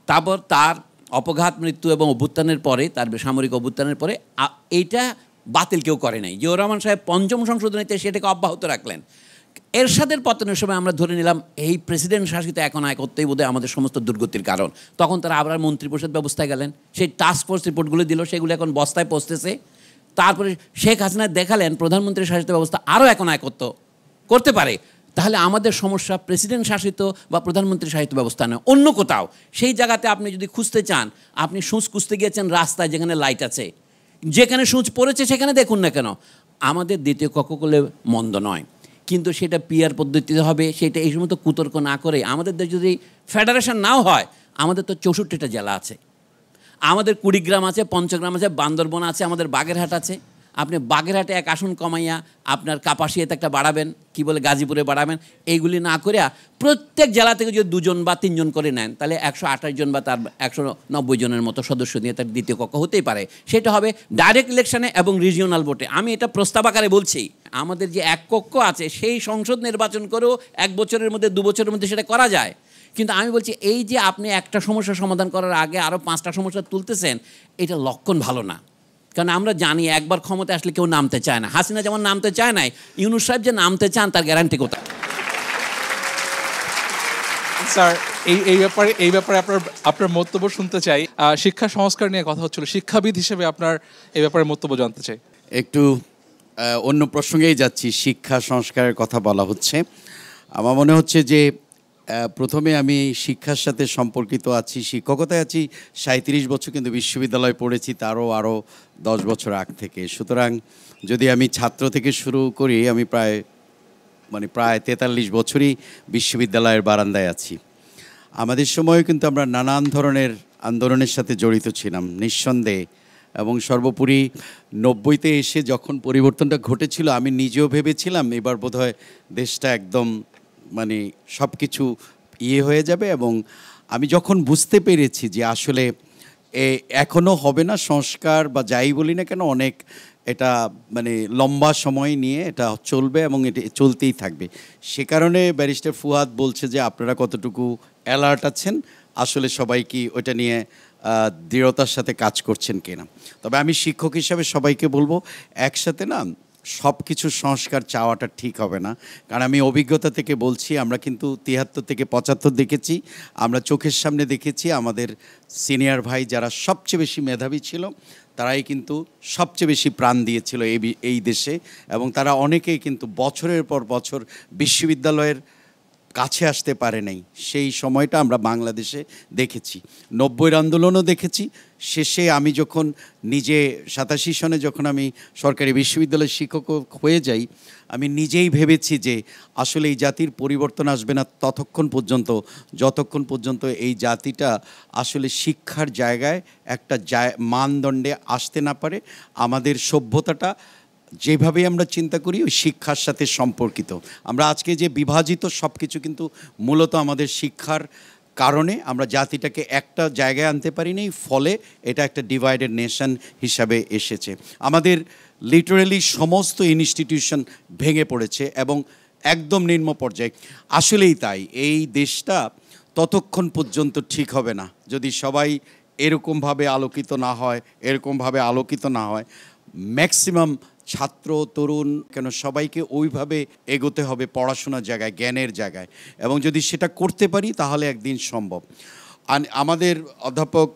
S8: তারপর তার অপঘাত মৃত্যু এবং অভ্যুত্থানের পরে, তার সামরিক অভ্যুত্থানের পরে এইটা বাতিল কেউ করে নাই। জিয়াউর রহমান সাহেব 5ম সংশোধনীতে সেটাকে অব্যাহত রাখলেন। এরশাদের পতনের সময় আমরা ধরে নিলাম এই প্রেসিডেন্ট শাসিত একনায়কত্বই বোধহয় আমাদের সমস্ত দুর্গতির কারণ। তখন তারা আবার মন্ত্রিপরিষদ ব্যবস্থায় গেলেন, সেই টাস্ক ফোর্স রিপোর্টগুলো দিল, সেগুলো এখন বস্তায় পৌঁছতেছে। তারপরে শেখ হাসিনা দেখালেন প্রধানমন্ত্রী শাসিত ব্যবস্থা আরও একনায়কত্ব করতে পারে। তাহলে আমাদের সমস্যা প্রেসিডেন্ট শাসিত বা প্রধানমন্ত্রী শাসিত ব্যবস্থা নয়, অন্য কোথাও। সেই জায়গাতে আপনি যদি খুঁজতে চান, আপনি সূচ খুঁজতে গিয়েছেন রাস্তায় যেখানে লাইট আছে, যেখানে সূচ পড়েছে সেখানে দেখুন না কেন। আমাদের দ্বিতীয় কক্ষ করলে মন্দ নয়, কিন্তু সেটা পিআর পদ্ধতিতে হবে। সেটা এই সমস্ত কুতর্ক না করে, আমাদের দেশ যদি ফেডারেশন নাও হয়, আমাদের তো 64টা জেলা আছে, আমাদের কুড়িগ্রাম আছে, পঞ্চগ্রাম আছে, বান্দরবন আছে, আমাদের বাগেরহাট আছে, আপনি বাগেরহাটে এক আসন কমাইয়া আপনার কাপাসিয়াতে একটা বাড়াবেন, কি বলে গাজীপুরে বাড়াবেন, এইগুলি না করে প্রত্যেক জেলা থেকে যদি 2 জন বা 3 জন করে নেন তাহলে 128 জন বা তার 190 জনের মতো সদস্য নিয়ে তার দ্বিতীয় কক্ষ হতেই পারে। সেটা হবে ডাইরেক্ট ইলেকশনে এবং রিজিওনাল ভোটে। আমি এটা প্রস্তাব আকারে বলছি, আমাদের যে এক কক্ষ আছে সেই সংসদ নির্বাচন করেও 1 বছরের মধ্যে 2 বছরের মধ্যে সেটা করা যায়। কিন্তু আমি বলছি এই যে আপনি একটা সমস্যার সমাধান করার আগে আরও 5টা সমস্যা তুলতেছেন, এটা লক্ষণ ভালো না। কারণ আমরা জানি একবার ক্ষমতায় আসলে কেউ নামতে চায় না। হাসিনা যেমন নামতে চায় নাই, ইউনূস সাহেব যে নামতে চান তার গ্যারান্টি কোথায়?
S1: স্যার এই ব্যাপারে আপনার মন্তব্য শুনতে চাই। শিক্ষা সংস্কার নিয়ে কথা হচ্ছিল, শিক্ষাবিদ হিসেবে আপনার এই ব্যাপারে মন্তব্য জানতে চাই।
S7: একটু অন্য প্রসঙ্গেই যাচ্ছি। শিক্ষা সংস্কারের কথা বলা হচ্ছে, আমার মনে হচ্ছে যে প্রথমে আমি শিক্ষার সাথে সম্পর্কিত আছি, শিক্ষকতায় আছি 37 বছর, কিন্তু বিশ্ববিদ্যালয়ে পড়েছি আরও 10 বছর আগ থেকে। সুতরাং যদি আমি ছাত্র থেকে শুরু করি, আমি প্রায় 43 বছরই বিশ্ববিদ্যালয়ের বারান্দায় আছি। আমাদের সময়ও কিন্তু আমরা নানান ধরনের আন্দোলনের সাথে জড়িত ছিলাম নিঃসন্দেহে, এবং সর্বোপরি 90তে এসে যখন পরিবর্তনটা ঘটেছিল আমি নিজেও ভেবেছিলাম এবার বোধহয় দেশটা একদম সব কিছু হয়ে যাবে। এবং আমি যখন বুঝতে পেরেছি যে আসলে এখনও হবে না সংস্কার বা যাই বলি না কেন, অনেক এটা লম্বা সময় নিয়ে এটা চলবে এবং এটা চলতেই থাকবে। সে কারণে ব্যারিস্টার ফুয়াদ বলছে যে আপনারা কতটুকু অ্যালার্ট আছেন, আসলে সবাই কি ওটা নিয়ে দৃঢ়তার সাথে কাজ করছেন কিনা। তবে আমি শিক্ষক হিসাবে সবাইকে বলবো, একসাথে না সব কিছু সংস্কার চাওয়াটা ঠিক হবে না। কারণ আমি অভিজ্ঞতা থেকে বলছি, আমরা কিন্তু 73 থেকে 75 দেখেছি, আমরা চোখের সামনে দেখেছি আমাদের সিনিয়র ভাই যারা সবচেয়ে বেশি মেধাবী ছিল তারাই কিন্তু সবচেয়ে বেশি প্রাণ দিয়েছিল এই দেশে, এবং তারা অনেকেই কিন্তু বছরের পর বছর বিশ্ববিদ্যালয়ের কাছে আসতে পারে নাই। সেই সময়টা আমরা বাংলাদেশে দেখেছি, 90-এর আন্দোলনও দেখেছি। শেষে আমি যখন নিজে 87 সনে যখন আমি সরকারি বিশ্ববিদ্যালয়ের শিক্ষক হয়ে যাই, আমি নিজেই ভেবেছি যে আসলে এই জাতির পরিবর্তন আসবে না যতক্ষণ পর্যন্ত এই জাতিটা আসলে শিক্ষার জায়গায় একটা মানদণ্ডে আসতে না পারে। আমাদের সভ্যতাটা যেভাবে আমরা চিন্তা করি ওই শিক্ষার সাথে সম্পর্কিত। আমরা আজকে যে বিভাজিত সব কিছু কিন্তু মূলত আমাদের শিক্ষার কারণে আমরা জাতিটাকে একটা জায়গায় আনতে পারিনি, ফলে এটা একটা ডিভাইডেড নেশন হিসাবে এসেছে। আমাদের লিটারেলি সমস্ত ইনস্টিটিউশন ভেঙে পড়েছে এবং একদম নিম্ন পর্যায়ে। আসলেই তাই, এই দেশটা ততক্ষণ পর্যন্ত ঠিক হবে না যদি সবাই এরকমভাবে আলোকিত না হয়। ম্যাক্সিমাম ছাত্র তরুণ সবাইকে ওইভাবে এগোতে হবে পড়াশোনার জায়গায়, জ্ঞানের জায়গায়, এবং যদি সেটা করতে পারি তাহলে একদিন সম্ভব। আমাদের অধ্যাপক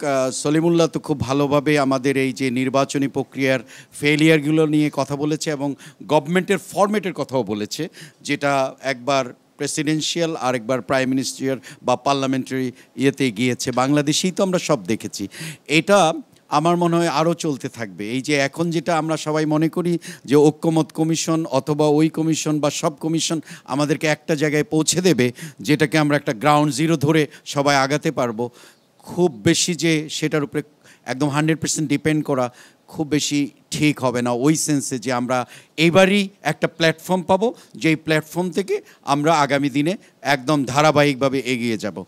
S7: সলিমুল্লাহ তো খুব ভালোভাবে আমাদের এই যে নির্বাচনী প্রক্রিয়ার ফেলিয়ারগুলো নিয়ে কথা বলেছে এবং গভর্নমেন্টের ফরম্যাটের কথাও বলেছে, যেটা একবার প্রেসিডেন্সিয়াল আর একবার প্রাইম মিনিস্টার বা পার্লামেন্টারি গিয়েছে। বাংলাদেশেই তো আমরা সব দেখেছি। এটা আমার মনে হয় আরও চলতে থাকবে। এই যে এখন যেটা আমরা সবাই মনে করি যে ঐক্যমত কমিশন অথবা ওই কমিশন বা সব কমিশন আমাদেরকে একটা জায়গায় পৌঁছে দেবে, যেটাকে আমরা একটা গ্রাউন্ড জিরো ধরে সবাই আগাতে পারবো, খুব বেশি যে সেটার উপরে একদম 100% ডিপেন্ড করা খুব বেশি ঠিক হবে না। ওই সেন্সে যে আমরা এবারই একটা প্ল্যাটফর্ম পাবো, যেই প্ল্যাটফর্ম থেকে আমরা আগামী দিনে একদম ধারাবাহিকভাবে এগিয়ে যাব।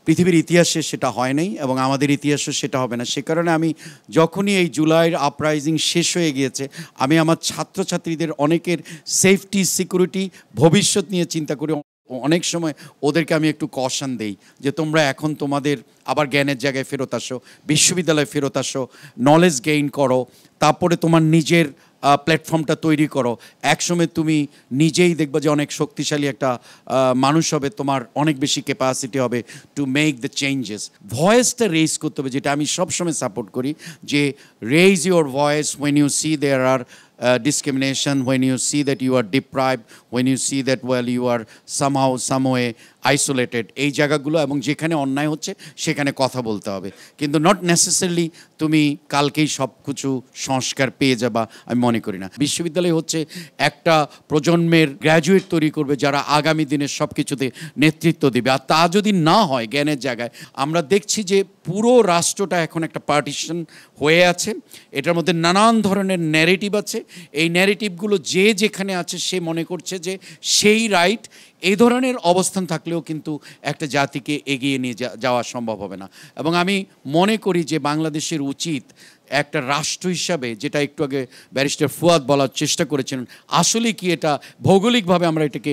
S7: পৃথিবীর ইতিহাসে সেটা হয় নাই এবং আমাদের ইতিহাসে সেটা হবে না। সে কারণে আমি যখনই এই জুলাইয়ের আপরাইজিং শেষ হয়ে গিয়েছে, আমি আমার ছাত্রছাত্রীদের অনেকের সেফটি, সিকিউরিটি, ভবিষ্যৎ নিয়ে চিন্তা করি। অনেক সময় ওদেরকে আমি একটু কশন দেই যে তোমরা এখন তোমাদের আবার জ্ঞানের জায়গায় ফেরত আসো, বিশ্ববিদ্যালয়ে ফেরত আসো, নলেজ গেইন করো, তারপরে তোমার নিজের প্ল্যাটফর্মটা তৈরি করো। একসময় তুমি নিজেই দেখবে যে অনেক শক্তিশালী একটা মানুষ হবে, তোমার অনেক বেশি ক্যাপাসিটি হবে টু মেক দ্য চেঞ্জেস। ভয়েসটা রেইজ করতে হবে, যেটা আমি সবসময় সাপোর্ট করি, যে raise your voice when you see there are discrimination, when you see that you are deprived, when you see that you are somehow, some way isolated এই জায়গাগুলো, এবং যেখানে অন্যায় হচ্ছে সেখানে কথা বলতে হবে, কিন্তু নট নেসেসারিলি তুমি কালকেই সব কিছু সংস্কার পেয়ে যাবা, আমি মনে করি না। বিশ্ববিদ্যালয় হচ্ছে একটা প্রজন্মের গ্র্যাজুয়েট তৈরি করবে যারা আগামী দিনের সব কিছুতে নেতৃত্ব দেবে, আর তা যদি না হয় জ্ঞানের জায়গায়, আমরা দেখছি যে পুরো রাষ্ট্রটা এখন একটা পার্টিশন হয়ে আছে, এটার মধ্যে নানান ধরনের ন্যারেটিভ আছে, এই ন্যারেটিভগুলো যে যেখানে আছে সে মনে করছে যে সেই রাইট। এই ধরনের অবস্থান থাকলেও কিন্তু একটা জাতিকে এগিয়ে নিয়ে যাওয়া সম্ভব হবে না। এবং আমি মনে করি যে বাংলাদেশের উচিত একটা রাষ্ট্র হিসাবে, যেটা একটু আগে ব্যারিস্টার ফুয়াদ বলার চেষ্টা করেছেন, আসলে কি এটা ভৌগোলিকভাবে আমরা এটাকে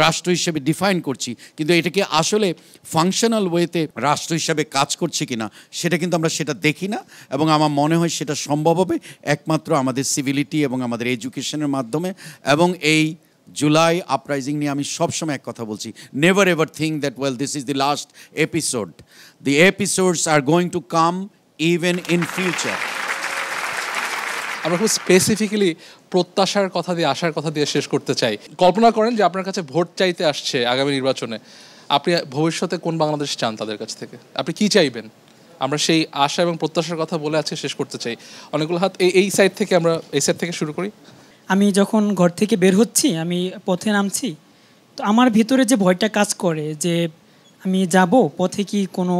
S7: রাষ্ট্র হিসেবে ডিফাইন করছি, কিন্তু এটাকে আসলে ফাংশনাল ওয়েতে রাষ্ট্র হিসাবে কাজ করছে কিনা সেটা কিন্তু আমরা সেটা দেখি না। এবং আমার মনে হয় সেটা সম্ভব হবে একমাত্র আমাদের সিভিলিটি এবং আমাদের এডুকেশনের মাধ্যমে। এবং এই জুলাই আপরাইজিং নিয়ে আমি সবসময় এক কথা বলছি, never ever think that well this is the last episode, the episodes are going to come even in future.
S1: আমরা খুব স্পেসিফিক্যালি প্রত্যাশার কথা দিয়ে, আশার কথা দিয়ে শেষ করতে চাই। কল্পনা করেন যে আপনার কাছে ভোট চাইতে আসছে আগামী নির্বাচনে, আপনি ভবিষ্যতে কোন বাংলাদেশ চান তাদের কাছ থেকে, আপনি কি চাইবেন? আমরা সেই আশা এবং প্রত্যাশার কথা বলে আজকে শেষ করতে চাই। অনেকগুলো হাত এই সাইড থেকে, আমরা এই সাইড থেকে শুরু করি।
S14: আমি যখন ঘর থেকে বের হচ্ছি, আমি পথে নামছি, তো আমার ভিতরে যে ভয়টা কাজ করে যে আমি যাব, পথে কি কোনো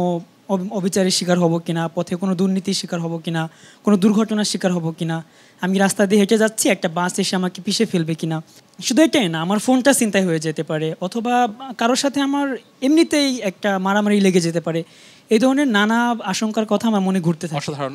S14: অবিচারের শিকার হব কিনা, পথে কোনো দুর্নীতির শিকার হব কিনা, কোনো দুর্ঘটনার শিকার হব কিনা, আমি রাস্তা দিয়ে হেঁটে যাচ্ছি, একটা বাস এসে আমাকে পিষে ফেলবে কিনা। শুধু এটাই না, আমার ফোনটা ছিনতাই হয়ে যেতে পারে, অথবা কারোর সাথে আমার এমনিতেই একটা মারামারি লেগে যেতে পারে। এই ধরনের নানা আশঙ্কার কথা আমার মনে ঘুরতে থাকে।
S1: অসাধারণ।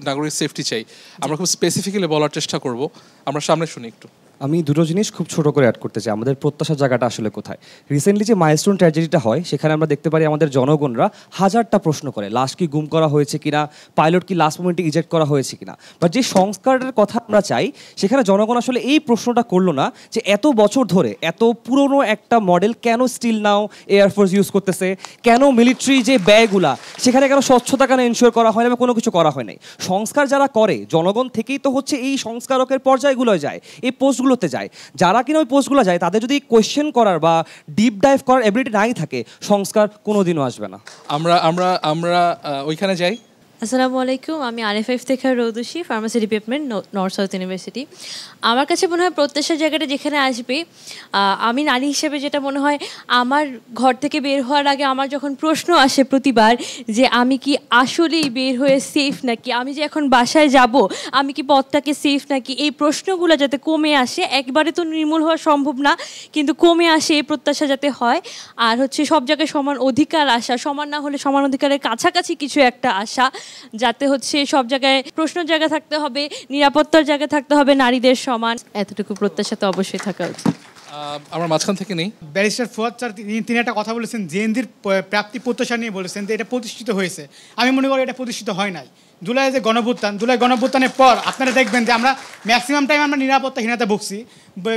S1: নাগরিক সেফটি চাই, আমরা খুব স্পেসিফিক্যালি বলার চেষ্টা করব। আমরা সামনে শুনি একটু।
S15: আমি দুটো জিনিস খুব ছোট করে অ্যাড করতে চাই, আমাদের প্রত্যাশার জায়গাটা আসলে কোথায়। রিসেন্টলি যে মাইলস্টোন ট্র্যাজেডিটা হয়, সেখানে আমরা দেখতে পারি আমাদের জনগণরা হাজারটা প্রশ্ন করে, লাশ কি গুম করা হয়েছে কিনা, পাইলট কি লাস্ট মোমেন্টে ইজেক্ট করা হয়েছে কিনা। বাট যে সংস্কারের কথা আমরা চাই, সেখানে জনগণ আসলে এই প্রশ্নটা করলো না যে এত বছর ধরে এত পুরনো একটা মডেল কেন স্টিল নাও এয়ারফোর্স ইউজ করতেছে, কেন মিলিটারি যে ব্যয়গুলা সেখানে কেন স্বচ্ছতা কেন এনশিওর করা হয় না, বা কোনো কিছু করা হয় নাই। সংস্কার যারা করে জনগণ থেকেই তো হচ্ছে এই সংস্কারকের পর্যায়গুলোয় যায়, এই পোস্টগুলোতে যায়। যারা কিনা ওই পোস্টগুলো যায়, তাদের যদি কোয়েশ্চেন করার বা ডিপ ডাইভ করার এবিলিটি নাই থাকে, সংস্কার কোনোদিনও আসবে না।
S1: আমরা ওইখানে যাই।
S16: আসসালামু আলাইকুম, আমি আরএফএফ থেকে Roudushi, pharmacy department, North South University. আমার কাছে মনে হয় প্রত্যাশার জায়গাটা যেখানে আসবে, আমি নারী হিসেবে যেটা মনে হয়, আমার ঘর থেকে বের হওয়ার আগে আমার যখন প্রশ্ন আসে প্রতিবার যে আমি কি আসলেই বের হয়ে সেফ নাকি, আমি যে এখন বাসায় যাব আমি কি পথটাকে সেফ নাকি, এই প্রশ্নগুলো যাতে কমে আসে। একবারে তো নির্মূল হওয়া সম্ভব না, কিন্তু কমে আসে, এই প্রত্যাশা যাতে হয়। আর হচ্ছে সব জায়গায় সমান অধিকার আসা, সমান না হলে সমান অধিকারের কাছাকাছি কিছু একটা আসা, যাতে হচ্ছে সব জায়গায় প্রশ্নের জায়গা থাকতে হবে, নিরাপত্তার জায়গা থাকতে হবে, নারীদের সমান, এতটুকু প্রত্যাশা তো অবশ্যই থাকা উচিত।
S1: আমার মাঝখান থেকে নেই
S17: ব্যারিস্টার ফুয়াদ স্যার, তিনি একটা কথা বলেছেন জেএনজির প্রাপ্তি প্রত্যাশা নিয়ে বলেছেন যে এটা প্রতিষ্ঠিত হয়েছে। আমি মনে করি এটা প্রতিষ্ঠিত হয় নাই। জুলাই যে জুলাই গণঅভ্যুত্থানের পর আপনারা দেখবেন যে আমরা ম্যাক্সিমাম টাইম আমরা নিরাপত্তাহীনতা ভুগছি।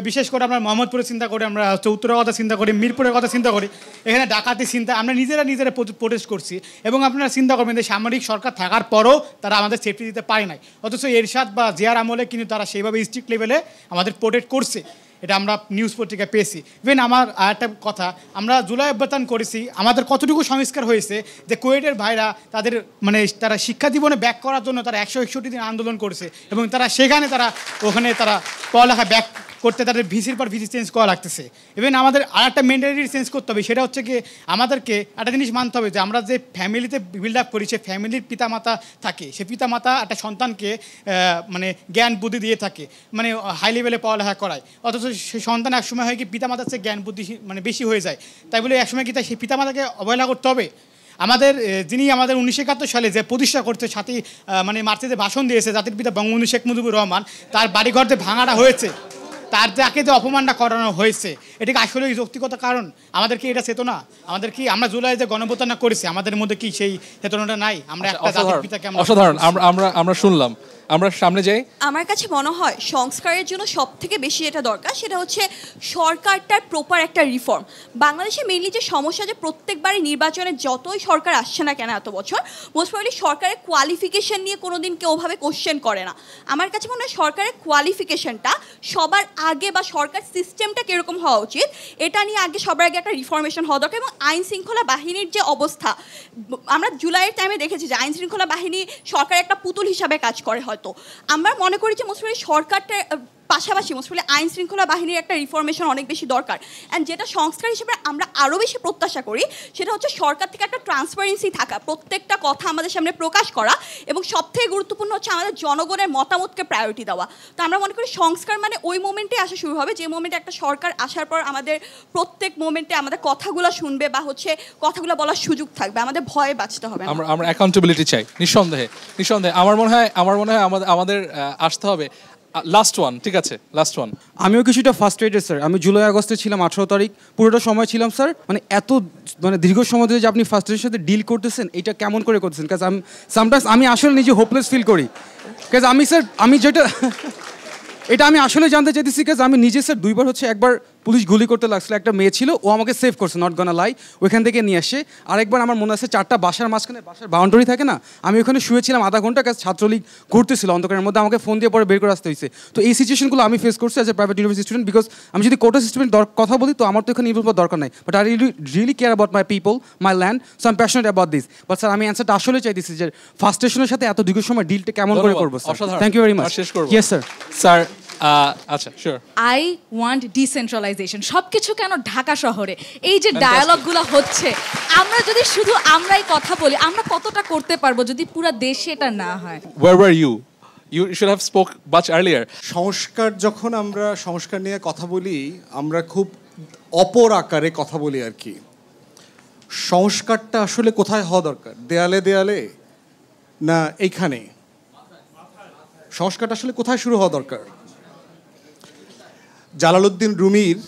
S17: বিশেষ করে আমরা মোহাম্মদপুরের চিন্তা করি, আমরা উত্তরের কথা চিন্তা করি, মিরপুরের কথা চিন্তা করি, এখানে ডাকাতি চিন্তা, আমরা নিজেরা প্রোটেস্ট করছি। এবং আপনারা চিন্তা করবেন যে সামরিক সরকার থাকার পরও তারা আমাদের সেফটি দিতে পারে নাই, অথচ এরশাদ বা জিয়ার আমলে কিন্তু তারা সেইভাবে স্ট্রিক্ট লেভেলে আমাদের প্রোটেক্ট করছে। এটা আমরা নিউজ পত্রিকায় পেয়েছি। ইভেন আমার আর একটা কথা, আমরা জুলাই অভ্যুত্থান করেছি, আমাদের কতটুকু সংস্কার হয়েছে যে কুয়েটের ভাইরা তাদের তারা শিক্ষা জীবনে ব্যাক করার জন্য তারা 161 দিন আন্দোলন করেছে, এবং তারা সেখানে ওখানে পড়ালেখা ব্যাক করতে তাদের ভিসির পর ভিসি চেঞ্জ করা লাগতেছে। ইভেন আমাদের আর একটা মেন্টালিটি চেঞ্জ করতে হবে, সেটা হচ্ছে কি আমাদেরকে একটা জিনিস মানতে হবে যে আমরা যে ফ্যামিলিতে বিল্ড আপ করি, সে ফ্যামিলির পিতামাতা থাকে, সে পিতামাতা একটা সন্তানকে জ্ঞান বুদ্ধি দিয়ে থাকে, হাই লেভেলে পড়ালেখা করায়, অথচ সেই সন্তান একসময় হয় কি পিতামাতার চেয়ে জ্ঞান বুদ্ধি বেশি হয়ে যায়। তাই বলে একসময় কি সেই পিতামাতাকে অবহেলা করতে হবে? যিনি আমাদের 1971 সালে যে প্রতিষ্ঠা করতে সাথী মার্চে যে ভাষণ দিয়েছে জাতির পিতা বঙ্গবন্ধু শেখ মুজিবুর রহমান, তার বাড়িঘর যে ভাঙাটা হয়েছে, তাকে যে অপমানটা করানো হয়েছে, এটাকে আসলে যৌক্তিকতা কারণ? আমাদের কি এটা চেতনা? আমরা জুলাই যে গণঅভ্যুত্থান করেছি, আমাদের মধ্যে কি সেই চেতনাটা নাই? আমরা একটা জাতির পিতাকে
S1: অসাধারণ আমরা শুনলাম। আমরা সামনে যাই।
S18: আমার কাছে মনে হয় সংস্কারের জন্য সব থেকে বেশি যেটা দরকার সেটা হচ্ছে সরকারটার প্রপার একটা রিফর্ম। বাংলাদেশে মেইনলি যে সমস্যা, যে প্রত্যেকবারই নির্বাচনে যতই সরকার আসছে না কেন এত বছর, মোস্ট প্রবাবলি সরকারের কোয়ালিফিকেশন নিয়ে কোনো দিন কেউ ওভাবে কোশ্চেন করে না। আমার কাছে মনে হয় সরকারের কোয়ালিফিকেশনটা সবার আগে, বা সরকার সিস্টেমটা কীরকম হওয়া উচিত এটা নিয়ে আগে সবার আগে একটা রিফরমেশন হওয়া দরকার। এবং আইন শৃঙ্খলা বাহিনীর যে অবস্থা, আমরা জুলাইয়ের টাইমে দেখেছি যে আইন শৃঙ্খলা বাহিনী সরকারের একটা পুতুল হিসাবে কাজ করে। হয়তো আমরা মনে করি যে মোস্ট প্রবাবলি সরকারটা পাশাপাশি মোস্ট প্রবাবলি আইন শৃঙ্খলা বাহিনীর একটা রিফরমেশন অনেক বেশি দরকার। অ্যান্ড যেটা সংস্কার হিসেবে আমরা আরও বেশি প্রত্যাশা করি সেটা হচ্ছে সরকার থেকে একটা ট্রান্সপারেন্সি থাকা, প্রত্যেকটা কথা আমাদের সামনে প্রকাশ করা, এবং সবথেকে গুরুত্বপূর্ণ হচ্ছে আমাদের জনগণের মতামতকে প্রায়োরিটি দেওয়া। তো আমরা মনে করি সংস্কার মানে ওই মোমেন্টে আসা শুরু হবে যে মোমেন্টে একটা সরকার আসার পর আমাদের প্রত্যেক মোমেন্টে আমাদের কথাগুলো শুনবে বা হচ্ছে কথাগুলো বলার সুযোগ থাকবে, আমাদের ভয়ে বাঁচতে হবে।
S1: আমরা অ্যাকাউন্টেবিলিটি চাই, নিঃসন্দেহে। আমার মনে হয় আমাদের আসতে হবে লাস্ট ওয়ান। ঠিক আছে, লাস্ট ওয়ান।
S4: আমিও কিছুটা ফার্স্ট্রেটেড স্যার। আমি জুলাই আগস্টে ছিলাম 18 তারিখ, পুরোটা সময় ছিলাম স্যার। মানে এত দীর্ঘ সময় ধরে যে আপনি ফার্স্ট্রেটের সাথে ডিল করতেছেন, এটা কেমন করে করতেছেন? কাজ সামটাইমস আমি আসলে নিজে হোপলেস ফিল করি। কাজ আমি যেটা এটা আমি আসলে জানতে চাইতেছি, কাজ আমি নিজে স্যার 2বার হচ্ছে, একবার পুলিশ গুলি করতে লাগছিল, একটা মেয়ে ছিল, ও আমাকে সেভ করছে, নট গনা লাই, ওইখান থেকে নিয়ে আসে। আরেকবার আমার মনে আছে 4টা বাসার মাঝখানে, বাসার বাউন্ডারি থাকে না, আমি ওখানে শুয়েছিলাম আধা ঘন্টা, কাজ ছাত্রলীগ ঘুরতেছিল অন্ধকারের মধ্যে, আমাকে ফোন দিয়ে পরে বের করে আসতে হয়েছে। তো এই সিচুয়েশনগুলো আমি ফেস করছি as a private university student. Because আমি যদি কোটা সিস্টেমের কথা বলি তো আমার তো এখানে ইনভলভ হওয়ার দরকার নাই, but I really care about my people, my land, so I am passionate about this. But sir আমি অ্যান্সারটা আসলে চাইতেছি যে ফার্স্টেশনের সাথে এত দীর্ঘ সময় ডিলটা কেমন করে করবো sir? Thank you very much. Yes sir.
S1: Sir আচ্ছা, শিওর।
S19: I want decentralisation. সব কিছু কেন ঢাকা শহরে? এই যে ডায়ালগগুলো হচ্ছে, আমরা যদি শুধু আমরাই কথা বলি, আমরা কতটা করতে পারবো যদি পুরো দেশে এটা না হয়?
S1: Where were you? You should have spoke much earlier.
S9: যখন আমরা সংস্কার নিয়ে কথা বলি, আমরা খুব অপর আকারে কথা বলি আর কি। সংস্কারটা আসলে কোথায় হওয়া দরকার? দেয়ালে দেয়ালে না এইখানে? সংস্কারটা আসলে কোথায় শুরু হওয়া দরকার? জালালউদ্দিন রুমির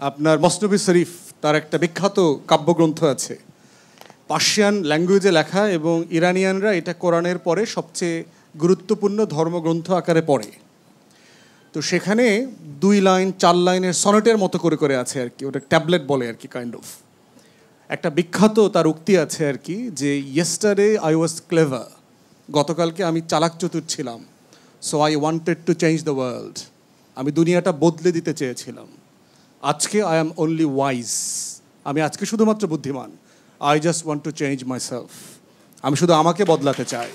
S9: আপনার মসনবী শরীফ, তার একটা বিখ্যাত কাব্যগ্রন্থ আছে, পার্সিয়ান ল্যাঙ্গুয়েজে লেখা, এবং ইরানিয়ানরা এটা কোরআনের পরে সবচেয়ে গুরুত্বপূর্ণ ধর্মগ্রন্থ আকারে পড়ে। তো সেখানে 2 লাইন 4 লাইনের সনেটের মতো করে করে আছে আর কি, ওটা ট্যাবলেট বলে আর কি, কাইন্ড অফ। একটা বিখ্যাত তার উক্তি আছে আর কি, যে ইয়েস্টারডে আই ওয়াজ ক্লেভার, গতকালকে আমি চালাক চতুর ছিলাম, so I wanted to change the world, আমি দুনিয়াটা বদলে দিতে চেয়েছিলাম। আজকে আই অ্যাম অনলি ওয়াইজ, আমি আজকে শুধুমাত্র বুদ্ধিমান, I just want to change my self, আমি শুধু আমাকে বদলাতে চাই।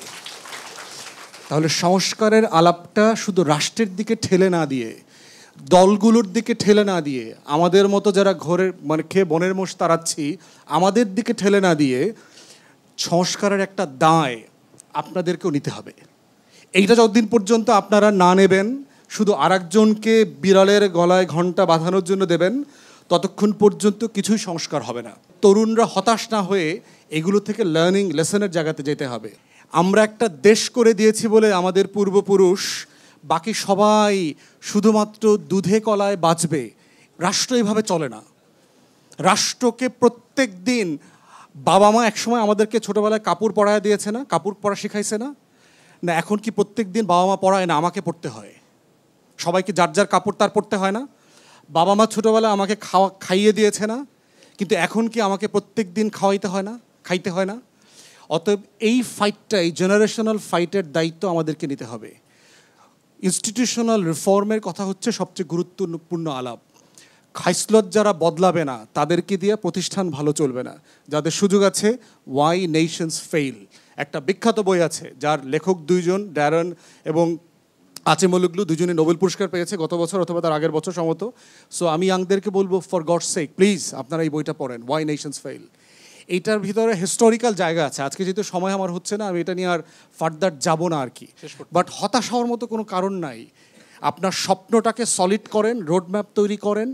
S9: তাহলে সংস্কারের আলাপটা শুধু রাষ্ট্রের দিকে ঠেলে না দিয়ে, দলগুলোর দিকে ঠেলে না দিয়ে, আমাদের মতো যারা ঘরের খেয়ে বনের মোষ তাড়াচ্ছি আমাদের দিকে ঠেলে না দিয়ে, সংস্কারের একটা দায় আপনাদেরকেও নিতে হবে। এইটা যতদিন পর্যন্ত আপনারা না নেবেন, শুধু আরেকজনকে বিড়ালের গলায় ঘন্টা বাঁধানোর জন্য দেবেন, ততক্ষণ পর্যন্ত কিছুই সংস্কার হবে না। তরুণরা হতাশ না হয়ে এগুলো থেকে লার্নিং লেসনের জায়গাতে যেতে হবে। আমরা একটা দেশ করে দিয়েছি বলে আমাদের পূর্বপুরুষ বাকি সবাই শুধুমাত্র দুধে কলায় বাঁচবে, রাষ্ট্র এইভাবে চলে না। রাষ্ট্রকে প্রত্যেক দিন, বাবা মা একসময় আমাদেরকে ছোটোবেলায় কাপড় পরায় দিয়েছে না, কাপড় পরা শিখাইছে না? না, এখন কি প্রত্যেক দিন বাবা মা পড়ায় না, আমাকে পড়তে হয়? সবাইকে যার যার কাপড় তার পড়তে হয় না? বাবা মা ছোটোবেলায় আমাকে খাইয়ে দিয়েছে না, কিন্তু এখন কি আমাকে প্রত্যেক দিন খাইতে হয় না? অতএব এই ফাইটটা, এই জেনারেশনাল ফাইটের দায়িত্ব আমাদেরকে নিতে হবে। ইনস্টিটিউশনাল রিফর্মের কথা হচ্ছে সবচেয়ে গুরুত্বপূর্ণ আলাপ। খাইসলত যারা বদলাবে না, তাদেরকে দিয়ে প্রতিষ্ঠান ভালো চলবে না। যাদের সুযোগ আছে, ওয়াই নেশনস ফেইল, একটা বিখ্যাত বই আছে যার লেখক 2 জন, ড্যারন এবং আচেমলুগলু, দুজনে নোবেল পুরস্কার পেয়েছে গত বছর অথবা তার আগের বছর সম্ভবত। সো আমি ইয়াংদেরকে বলবো, ফর গডস সেক প্লিজ আপনারা এই বইটা পড়েন, ওয়াই নেশনস ফেইল। এইটার ভিতরে হিস্টোরিক্যাল জায়গা আছে। আজকে যেহেতু সময় আমার হচ্ছে না, আমি এটা নিয়ে আর ফার্দার যাব না আর কি। বাট হতাশ হওয়ার মতো কোনো কারণ নাই। আপনার স্বপ্নটাকে সলিড করেন, রোড ম্যাপ তৈরি করেন,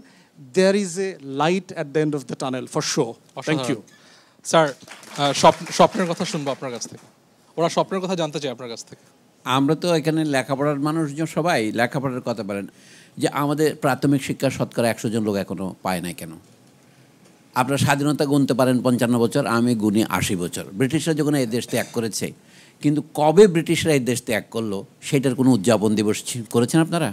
S9: there is a light at the end of the tunnel for sure. Thank you
S1: sir. স্বপ্নের কথা শুনবো আপনার কাছ থেকে, ওরা স্বপ্নের কথা জানতে চাই আপনার কাছ থেকে।
S8: আমরা তো এখানে লেখাপড়ার মানুষজন সবাই লেখাপড়ার কথা বলেন, যে আমাদের প্রাথমিক শিক্ষা শতকরা 100 জন লোক এখনও পায় নাই কেন? আপনারা স্বাধীনতা গুনতে পারেন 55 বছর, আমি গুনি 80 বছর। ব্রিটিশরা যখন এই দেশ ত্যাগ করেছে, কিন্তু কবে ব্রিটিশরা এই দেশ ত্যাগ করলো সেটার কোনো উদযাপন দিবস করেছেন আপনারা?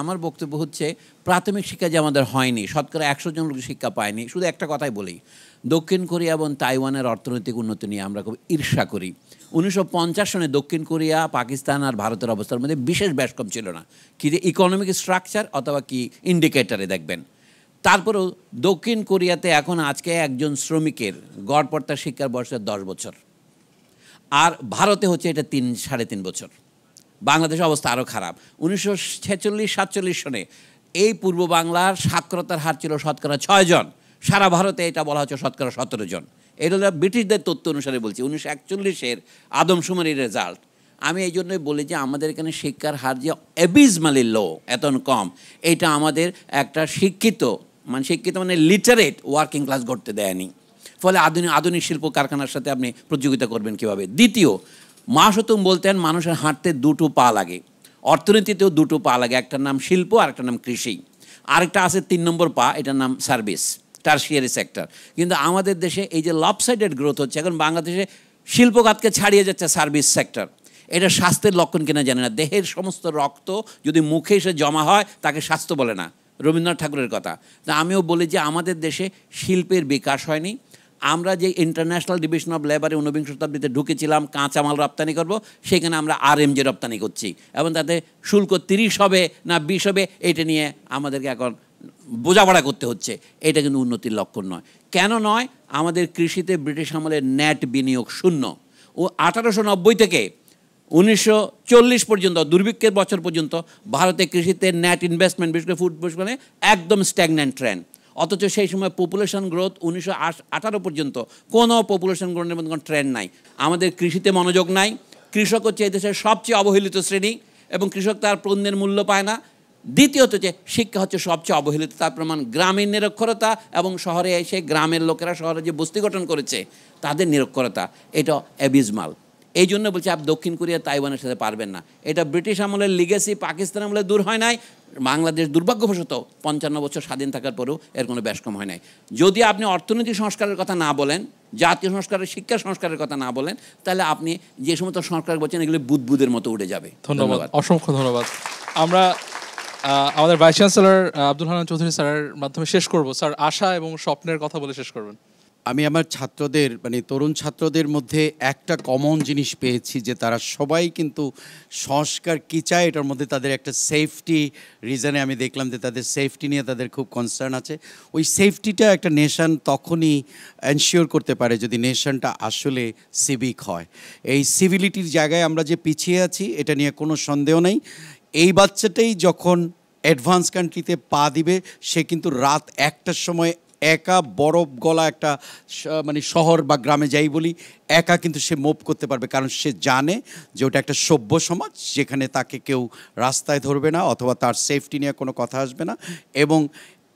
S8: আমার বক্তব্য হচ্ছে প্রাথমিক শিক্ষা যে আমাদের হয়নি, শতকরা 100 জন লোক শিক্ষা পায়নি। শুধু একটা কথাই বলি, দক্ষিণ কোরিয়া এবং তাইওয়ানের অর্থনৈতিক উন্নতি নিয়ে আমরা খুব ঈর্ষা করি। 1950 সনে দক্ষিণ কোরিয়া, পাকিস্তান আর ভারতের অবস্থার মধ্যে বিশেষ ব্যাসকম ছিল না, কি যে ইকোনমিক স্ট্রাকচার অথবা কি ইন্ডিকেটারে দেখবেন। তারপরেও দক্ষিণ কোরিয়াতে এখন আজকে একজন শ্রমিকের গড়পড় তার শিক্ষার বয়স 10 বছর, আর ভারতে হচ্ছে এটা 3-3.5 বছর। বাংলাদেশের অবস্থা আরও খারাপ। 1946-47 সনে এই পূর্ব বাংলার সাক্ষরতার হার ছিল শতকরা 6 জন, সারা ভারতে এটা বলা হচ্ছে শতকরা 17 জন। এটা হলো ব্রিটিশদের তথ্য অনুসারে বলছি, 1941-এর আদমশুমারির রেজাল্ট। আমি এই জন্যই বলি যে আমাদের এখানে শিক্ষার হার যে অ্যাবিজমালি লো, এত কম, এটা আমাদের একটা শিক্ষিত মানে লিটারেট ওয়ার্কিং ক্লাস গড়তে দেয়নি। ফলে আধুনিক শিল্প কারখানার সাথে আপনি প্রতিযোগিতা করবেন কীভাবে? দ্বিতীয়, মাসুতুম বলতেন মানুষের হাঁটতে 2টো পা লাগে, অর্থনীতিতেও 2টো পা লাগে, একটার নাম শিল্প আর একটার নাম কৃষি, আরেকটা আছে 3 নম্বর পা, এটার নাম সার্ভিস, টারশিয়ারি সেক্টর। কিন্তু আমাদের দেশে এই যে লপসাইডেড গ্রোথ হচ্ছে, এখন বাংলাদেশে শিল্পখাতকে ছাড়িয়ে যাচ্ছে সার্ভিস সেক্টর। এটা স্বাস্থ্যের লক্ষণ কিনা জানে না। দেহের সমস্ত রক্ত যদি মুখে এসে জমা হয় তাকে স্বাস্থ্য বলে না, রবীন্দ্রনাথ ঠাকুরের কথা। তা আমিও বলি যে আমাদের দেশে শিল্পের বিকাশ হয়নি। আমরা যে ইন্টারন্যাশনাল ডিভিশন অফ লেবারে 19বিংশ শতাব্দীতে ঢুকেছিলাম কাঁচামাল রপ্তানি করব, সেখানে আমরা RMG রপ্তানি করছি, এবং তাতে শুল্ক 30 হবে না 20 হবে এটা নিয়ে আমাদেরকে এখন বোঝাপড়া করতে হচ্ছে। এটা কিন্তু উন্নতির লক্ষণ নয়। কেন নয়? আমাদের কৃষিতে ব্রিটিশ আমলের নেট বিনিয়োগ শূন্য। ও 1890 থেকে 1940 পর্যন্ত, দুর্ভিক্ষের বছর পর্যন্ত ভারতে কৃষিতে নেট ইনভেস্টমেন্ট, বিশেষ করে ফুড মানে একদম স্ট্যাগন্যান্ট ট্রেন্ড। অথচ সেই সময় পপুলেশন গ্রোথ 1918 পর্যন্ত কোনো পপুলেশন গ্রোথের মধ্যে কোনো ট্রেন্ড নাই। আমাদের কৃষিতে মনোযোগ নাই। কৃষক হচ্ছে এই দেশের সবচেয়ে অবহেলিত শ্রেণী, এবং কৃষক তার পণ্যের মূল্য পায় না। দ্বিতীয়ত যে শিক্ষা হচ্ছে সবচেয়ে অবহেলিত, তার প্রমাণ গ্রামীণ নিরক্ষরতা, এবং শহরে এসে গ্রামের লোকেরা শহরে যে বস্তি গঠন করেছে তাদের নিরক্ষরতা, এটা অ্যাবিজমাল। এই জন্য বলছি আপনি দক্ষিণ কোরিয়া তাইওয়ানের সাথে পারবেন না। এটা ব্রিটিশ আমলের লিগেসি, পাকিস্তান আমলে দূর হয় নাই। বাংলাদেশ দুর্ভাগ্যবশত 55 বছর স্বাধীন থাকার পরেও এর কোনো ব্যাসকম হয় নাই। যদি আপনি অর্থনৈতিক সংস্কারের কথা না বলেন, জাতীয় সংস্কারের, শিক্ষা সংস্কারের কথা না বলেন, তাহলে আপনি যে সমস্ত সংস্কার বলছেন এগুলো বুদবুদের মতো উড়ে যাবে।
S1: ধন্যবাদ, অসংখ্য ধন্যবাদ। আমরা আমাদের ভাইস চ্যান্সেলর আব্দুল হান্নান চৌধুরী স্যারের মাধ্যমে শেষ করব। স্যার আশা এবং স্বপ্নের কথা বলে শেষ করবেন।
S7: আমি আমার ছাত্রদের তরুণ ছাত্রদের মধ্যে একটা কমন জিনিস পেয়েছি যে তারা সবাই কিন্তু সংস্কার কী চায় এটার মধ্যে তাদের একটা সেফটি রিজনে আমি দেখলাম যে তাদের সেফটি নিয়ে তাদের খুব কনসার্ন আছে। ওই সেফটিটা একটা নেশন তখনই এনশিওর করতে পারে যদি নেশনটা আসলে সিভিক হয়। এই সিভিলিটির জায়গায় আমরা যে পিছিয়ে আছি এটা নিয়ে কোনো সন্দেহ নেই। এই বাচ্চাটাই যখন অ্যাডভান্স কান্ট্রিতে পা দিবে সে কিন্তু রাত 1টার সময় একা বরফ গলা একটা শহর বা গ্রামে যাই বলি, একা কিন্তু সে মুভ করতে পারবে, কারণ সে জানে যে ওটা একটা সভ্য সমাজ যেখানে তাকে কেউ রাস্তায় ধরবে না অথবা তার সেফটি নিয়ে কোনো কথা আসবে না। এবং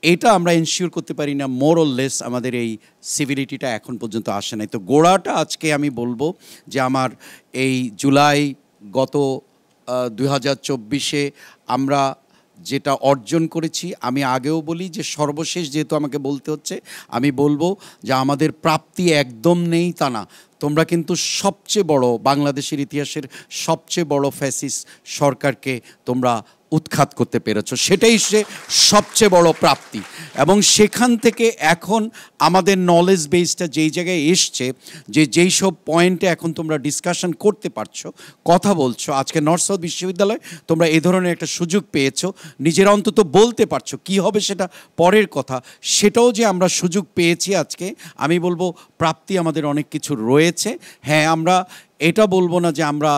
S7: এটা আমরা এনশিওর করতে পারি না, মোর অর লেস আমাদের এই সিভিলিটিটা এখন পর্যন্ত আসে নাই। তো গোড়াটা আজকে আমি বলবো যে আমার এই জুলাই গত 2024-এ আমরা যেটা অর্জন করেছি, আমি আগেও বলি যে সর্বশেষ যেহেতু আমাকে বলতে হচ্ছে, আমি বলবো যে আমাদের প্রাপ্তি একদম নেই তা না। তোমরা কিন্তু সবচেয়ে বড়, বাংলাদেশের ইতিহাসের সবচেয়ে বড় ফ্যাসিস্ট সরকারকে তোমরা উৎখাত করতে পেরেছ, সেটাই সে সবচেয়ে বড় প্রাপ্তি। এবং সেখান থেকে এখন আমাদের নলেজ বেসটা যেই জায়গায় এসছে, যে যেই সব পয়েন্টে এখন তোমরা ডিসকাশন করতে পারছো, কথা বলছো, আজকে নর্থ সাউথ বিশ্ববিদ্যালয় তোমরা এ ধরনের একটা সুযোগ পেয়েছো, নিজেরা অন্তত বলতে পারছো, কি হবে সেটা পরের কথা, সেটাও যে আমরা সুযোগ পেয়েছি আজকে, আমি বলবো প্রাপ্তি আমাদের অনেক কিছু রয়েছে। হ্যাঁ, আমরা এটা বলবো না যে আমরা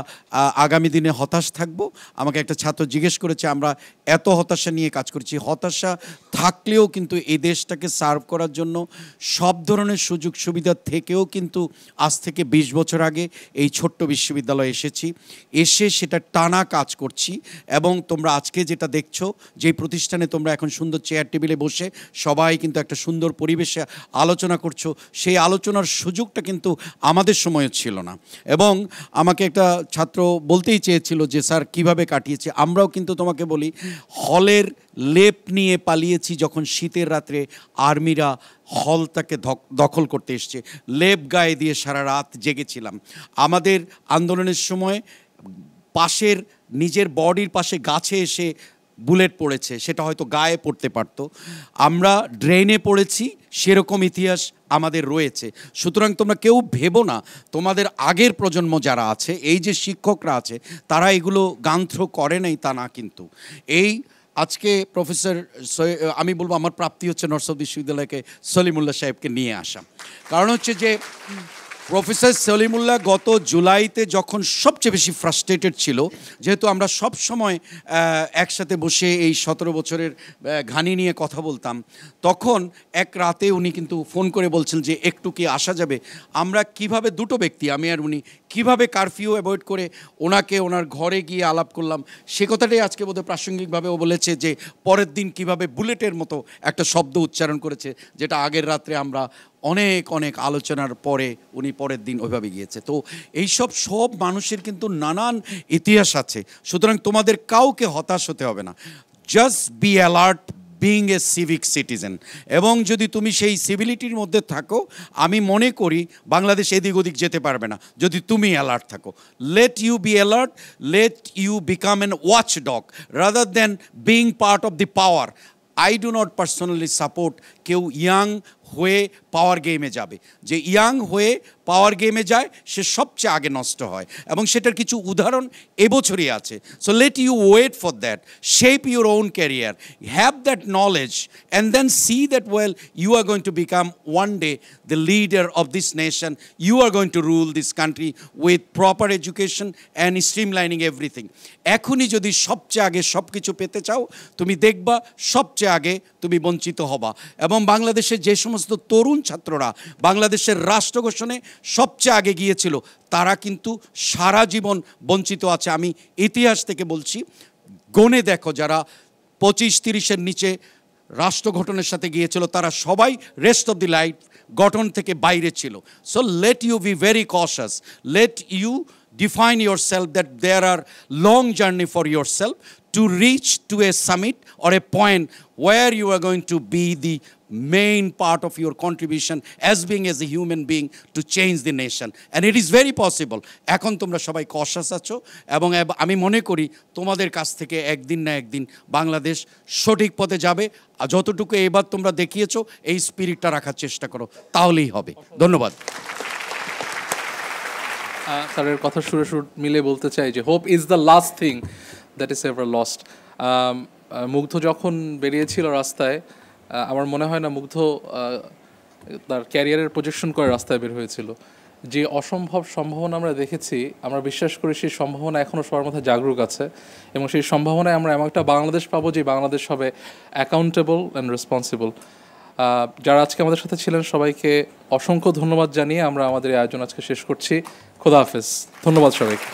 S7: আগামী দিনে হতাশ থাকবো। আমাকে একটা ছাত্র জিজ্ঞেস করেছে আমরা এত হতাশা নিয়ে কাজ করছি। হতাশা থাকলেও কিন্তু এই দেশটাকে সার্ভ করার জন্য সব ধরনের সুযোগ সুবিধা থেকেও কিন্তু আজ থেকে 20 বছর আগে এই ছোট্ট বিশ্ববিদ্যালয়ে এসেছি, এসে সেটা টানা কাজ করছি। এবং তোমরা আজকে যেটা দেখছো, যেই প্রতিষ্ঠানে তোমরা এখন সুন্দর চেয়ার টেবিলে বসে সবাই কিন্তু একটা সুন্দর পরিবেশে আলোচনা করছো, সেই আলোচনার সুযোগটা কিন্তু আমাদের সময় ছিল না। এবং এবং আমাকে একটা ছাত্র বলতেই চেয়েছিল যে স্যার কিভাবে কাটিয়েছে। আমরাও কিন্তু তোমাকে বলি, হলের লেপ নিয়ে পালিয়েছি যখন শীতের রাত্রে আর্মিরা হলটাকে দখল করতে এসছে, লেপ গায়ে দিয়ে সারা রাত জেগেছিলাম। আমাদের আন্দোলনের সময় পাশের নিজের বডির পাশে গাছে এসে বুলেট পড়েছে, সেটা হয়তো গায়ে পড়তে পারতো। আমরা ড্রেনে পড়েছি, সেরকম ইতিহাস আমাদের রয়েছে। সুতরাং তোমরা কেউ ভেবো না তোমাদের আগের প্রজন্ম যারা আছে, এই যে শিক্ষকরা আছে, তারা এগুলো গান্থ্র করে নাই তা না। কিন্তু এই আজকে প্রফেসর আমি বলবো আমার প্রাপ্তি হচ্ছে নর্থ সাউথ বিশ্ববিদ্যালয়কে সলিমুল্লাহ সাহেবকে নিয়ে আসা। কারণ হচ্ছে যে প্রফেসর সলিমুল্লাহ গত জুলাইতে যখন সবচেয়ে বেশি ফ্রাস্ট্রেটেড ছিল, যেহেতু আমরা সব সময় একসাথে বসে এই 17 বছরের ঘানি নিয়ে কথা বলতাম, তখন এক রাতে উনি কিন্তু ফোন করে বলছেন যে একটু কি আসা যাবে। আমরা কিভাবে, দুটো ব্যক্তি আমি আর উনি, কিভাবে কারফিউ অ্যাভয়েড করে ওনাকে ওনার ঘরে গিয়ে আলাপ করলাম, সে কথাটাই আজকে বোধহয় প্রাসঙ্গিকভাবে ও বলেছে যে পরের দিন কিভাবে বুলেটের মতো একটা শব্দ উচ্চারণ করেছে, যেটা আগের রাত্রে আমরা অনেক অনেক আলোচনার পরে উনি পরের দিন ওইভাবে গিয়েছে। তো এইসব সব মানুষের কিন্তু নানান ইতিহাস আছে। সুতরাং তোমাদের কাউকে হতাশ হতে হবে না, just be alert being a civic citizen. এবং যদি তুমি সেই সিভিলিটির মধ্যে থাকো, আমি মনে করি বাংলাদেশ এদিক ওদিক যেতে পারবে না যদি তুমি অ্যালার্ট থাকো। Let you be alert, let you become an watch dog rather than being part of the power. I do not personally support কেউ ইয়াং হয়ে পাওয়ার গেমে যাবে। যে ইয়াং হয়ে পাওয়ার গেমে যায় সে সবচেয়ে আগে নষ্ট হয়, এবং সেটার কিছু উদাহরণ এবছরই আছে। So let you wait for that, shape your own career, have that knowledge, and then see that well you are going to become one day the leader of this nation. You are going to rule this country with proper education and streamlining everything. এখনই যদি সবচেয়ে আগে সব কিছু পেতে চাও, তুমি দেখবা সবচেয়ে আগে তুমি বঞ্চিত হবা। এবং বাংলাদেশের যে সমস্ত তরুণ ছাত্ররা বাংলাদেশের রাষ্ট্র গঠনে সবচেয়ে আগে গিয়েছিল, তারা কিন্তু সারা জীবন বঞ্চিত আছে। আমি ইতিহাস থেকে বলছি, গণে দেখো যারা 25-30-এর নিচে রাষ্ট্র গঠনের সাথে গিয়েছিল, তারা সবাই রেস্ট অফ দি লাইফ গঠন থেকে বাইরে ছিল। So let you be very cautious, let you define yourself that there are long journey for yourself to reach to a summit or a point where you are going to be the main part of your contribution as being as a human being to change the nation, and it is very possible. এখন তোমরা সবাই কশাস আছো, এবং আমি মনে করি তোমাদের কাছ থেকে একদিন না একদিন বাংলাদেশ সঠিক পথে যাবে। আর যতটুকু এবার তোমরা দেখিয়েছো, এই স্পিরিটটা রাখার চেষ্টা করো, তাহলেই হবে। ধন্যবাদ।
S1: স্যারের কথা সুরে সুর মিলে বলতে চাই যে hope is the last thing that is ever lost. মুগ্ধ যখন বেরিয়েছিল রাস্তায়, আমার মনে হয় না মুগ্ধ তার ক্যারিয়ারের প্রজেকশন করে রাস্তায় বের হয়েছিল। যে অসম্ভব সম্ভাবনা আমরা দেখেছি, আমরা বিশ্বাস করি সেই সম্ভাবনা এখনও সবার মধ্যে জাগরুক আছে, এবং সেই সম্ভাবনায় আমরা এমন একটা বাংলাদেশ পাবো যে বাংলাদেশ হবে অ্যাকাউন্টেবল অ্যান্ড রেসপন্সিবল। যারা আজকে আমাদের সাথে ছিলেন সবাইকে অসংখ্য ধন্যবাদ জানিয়ে আমরা আমাদের এই আয়োজন আজকে শেষ করছি। খোদা হাফেজ, ধন্যবাদ সবাইকে।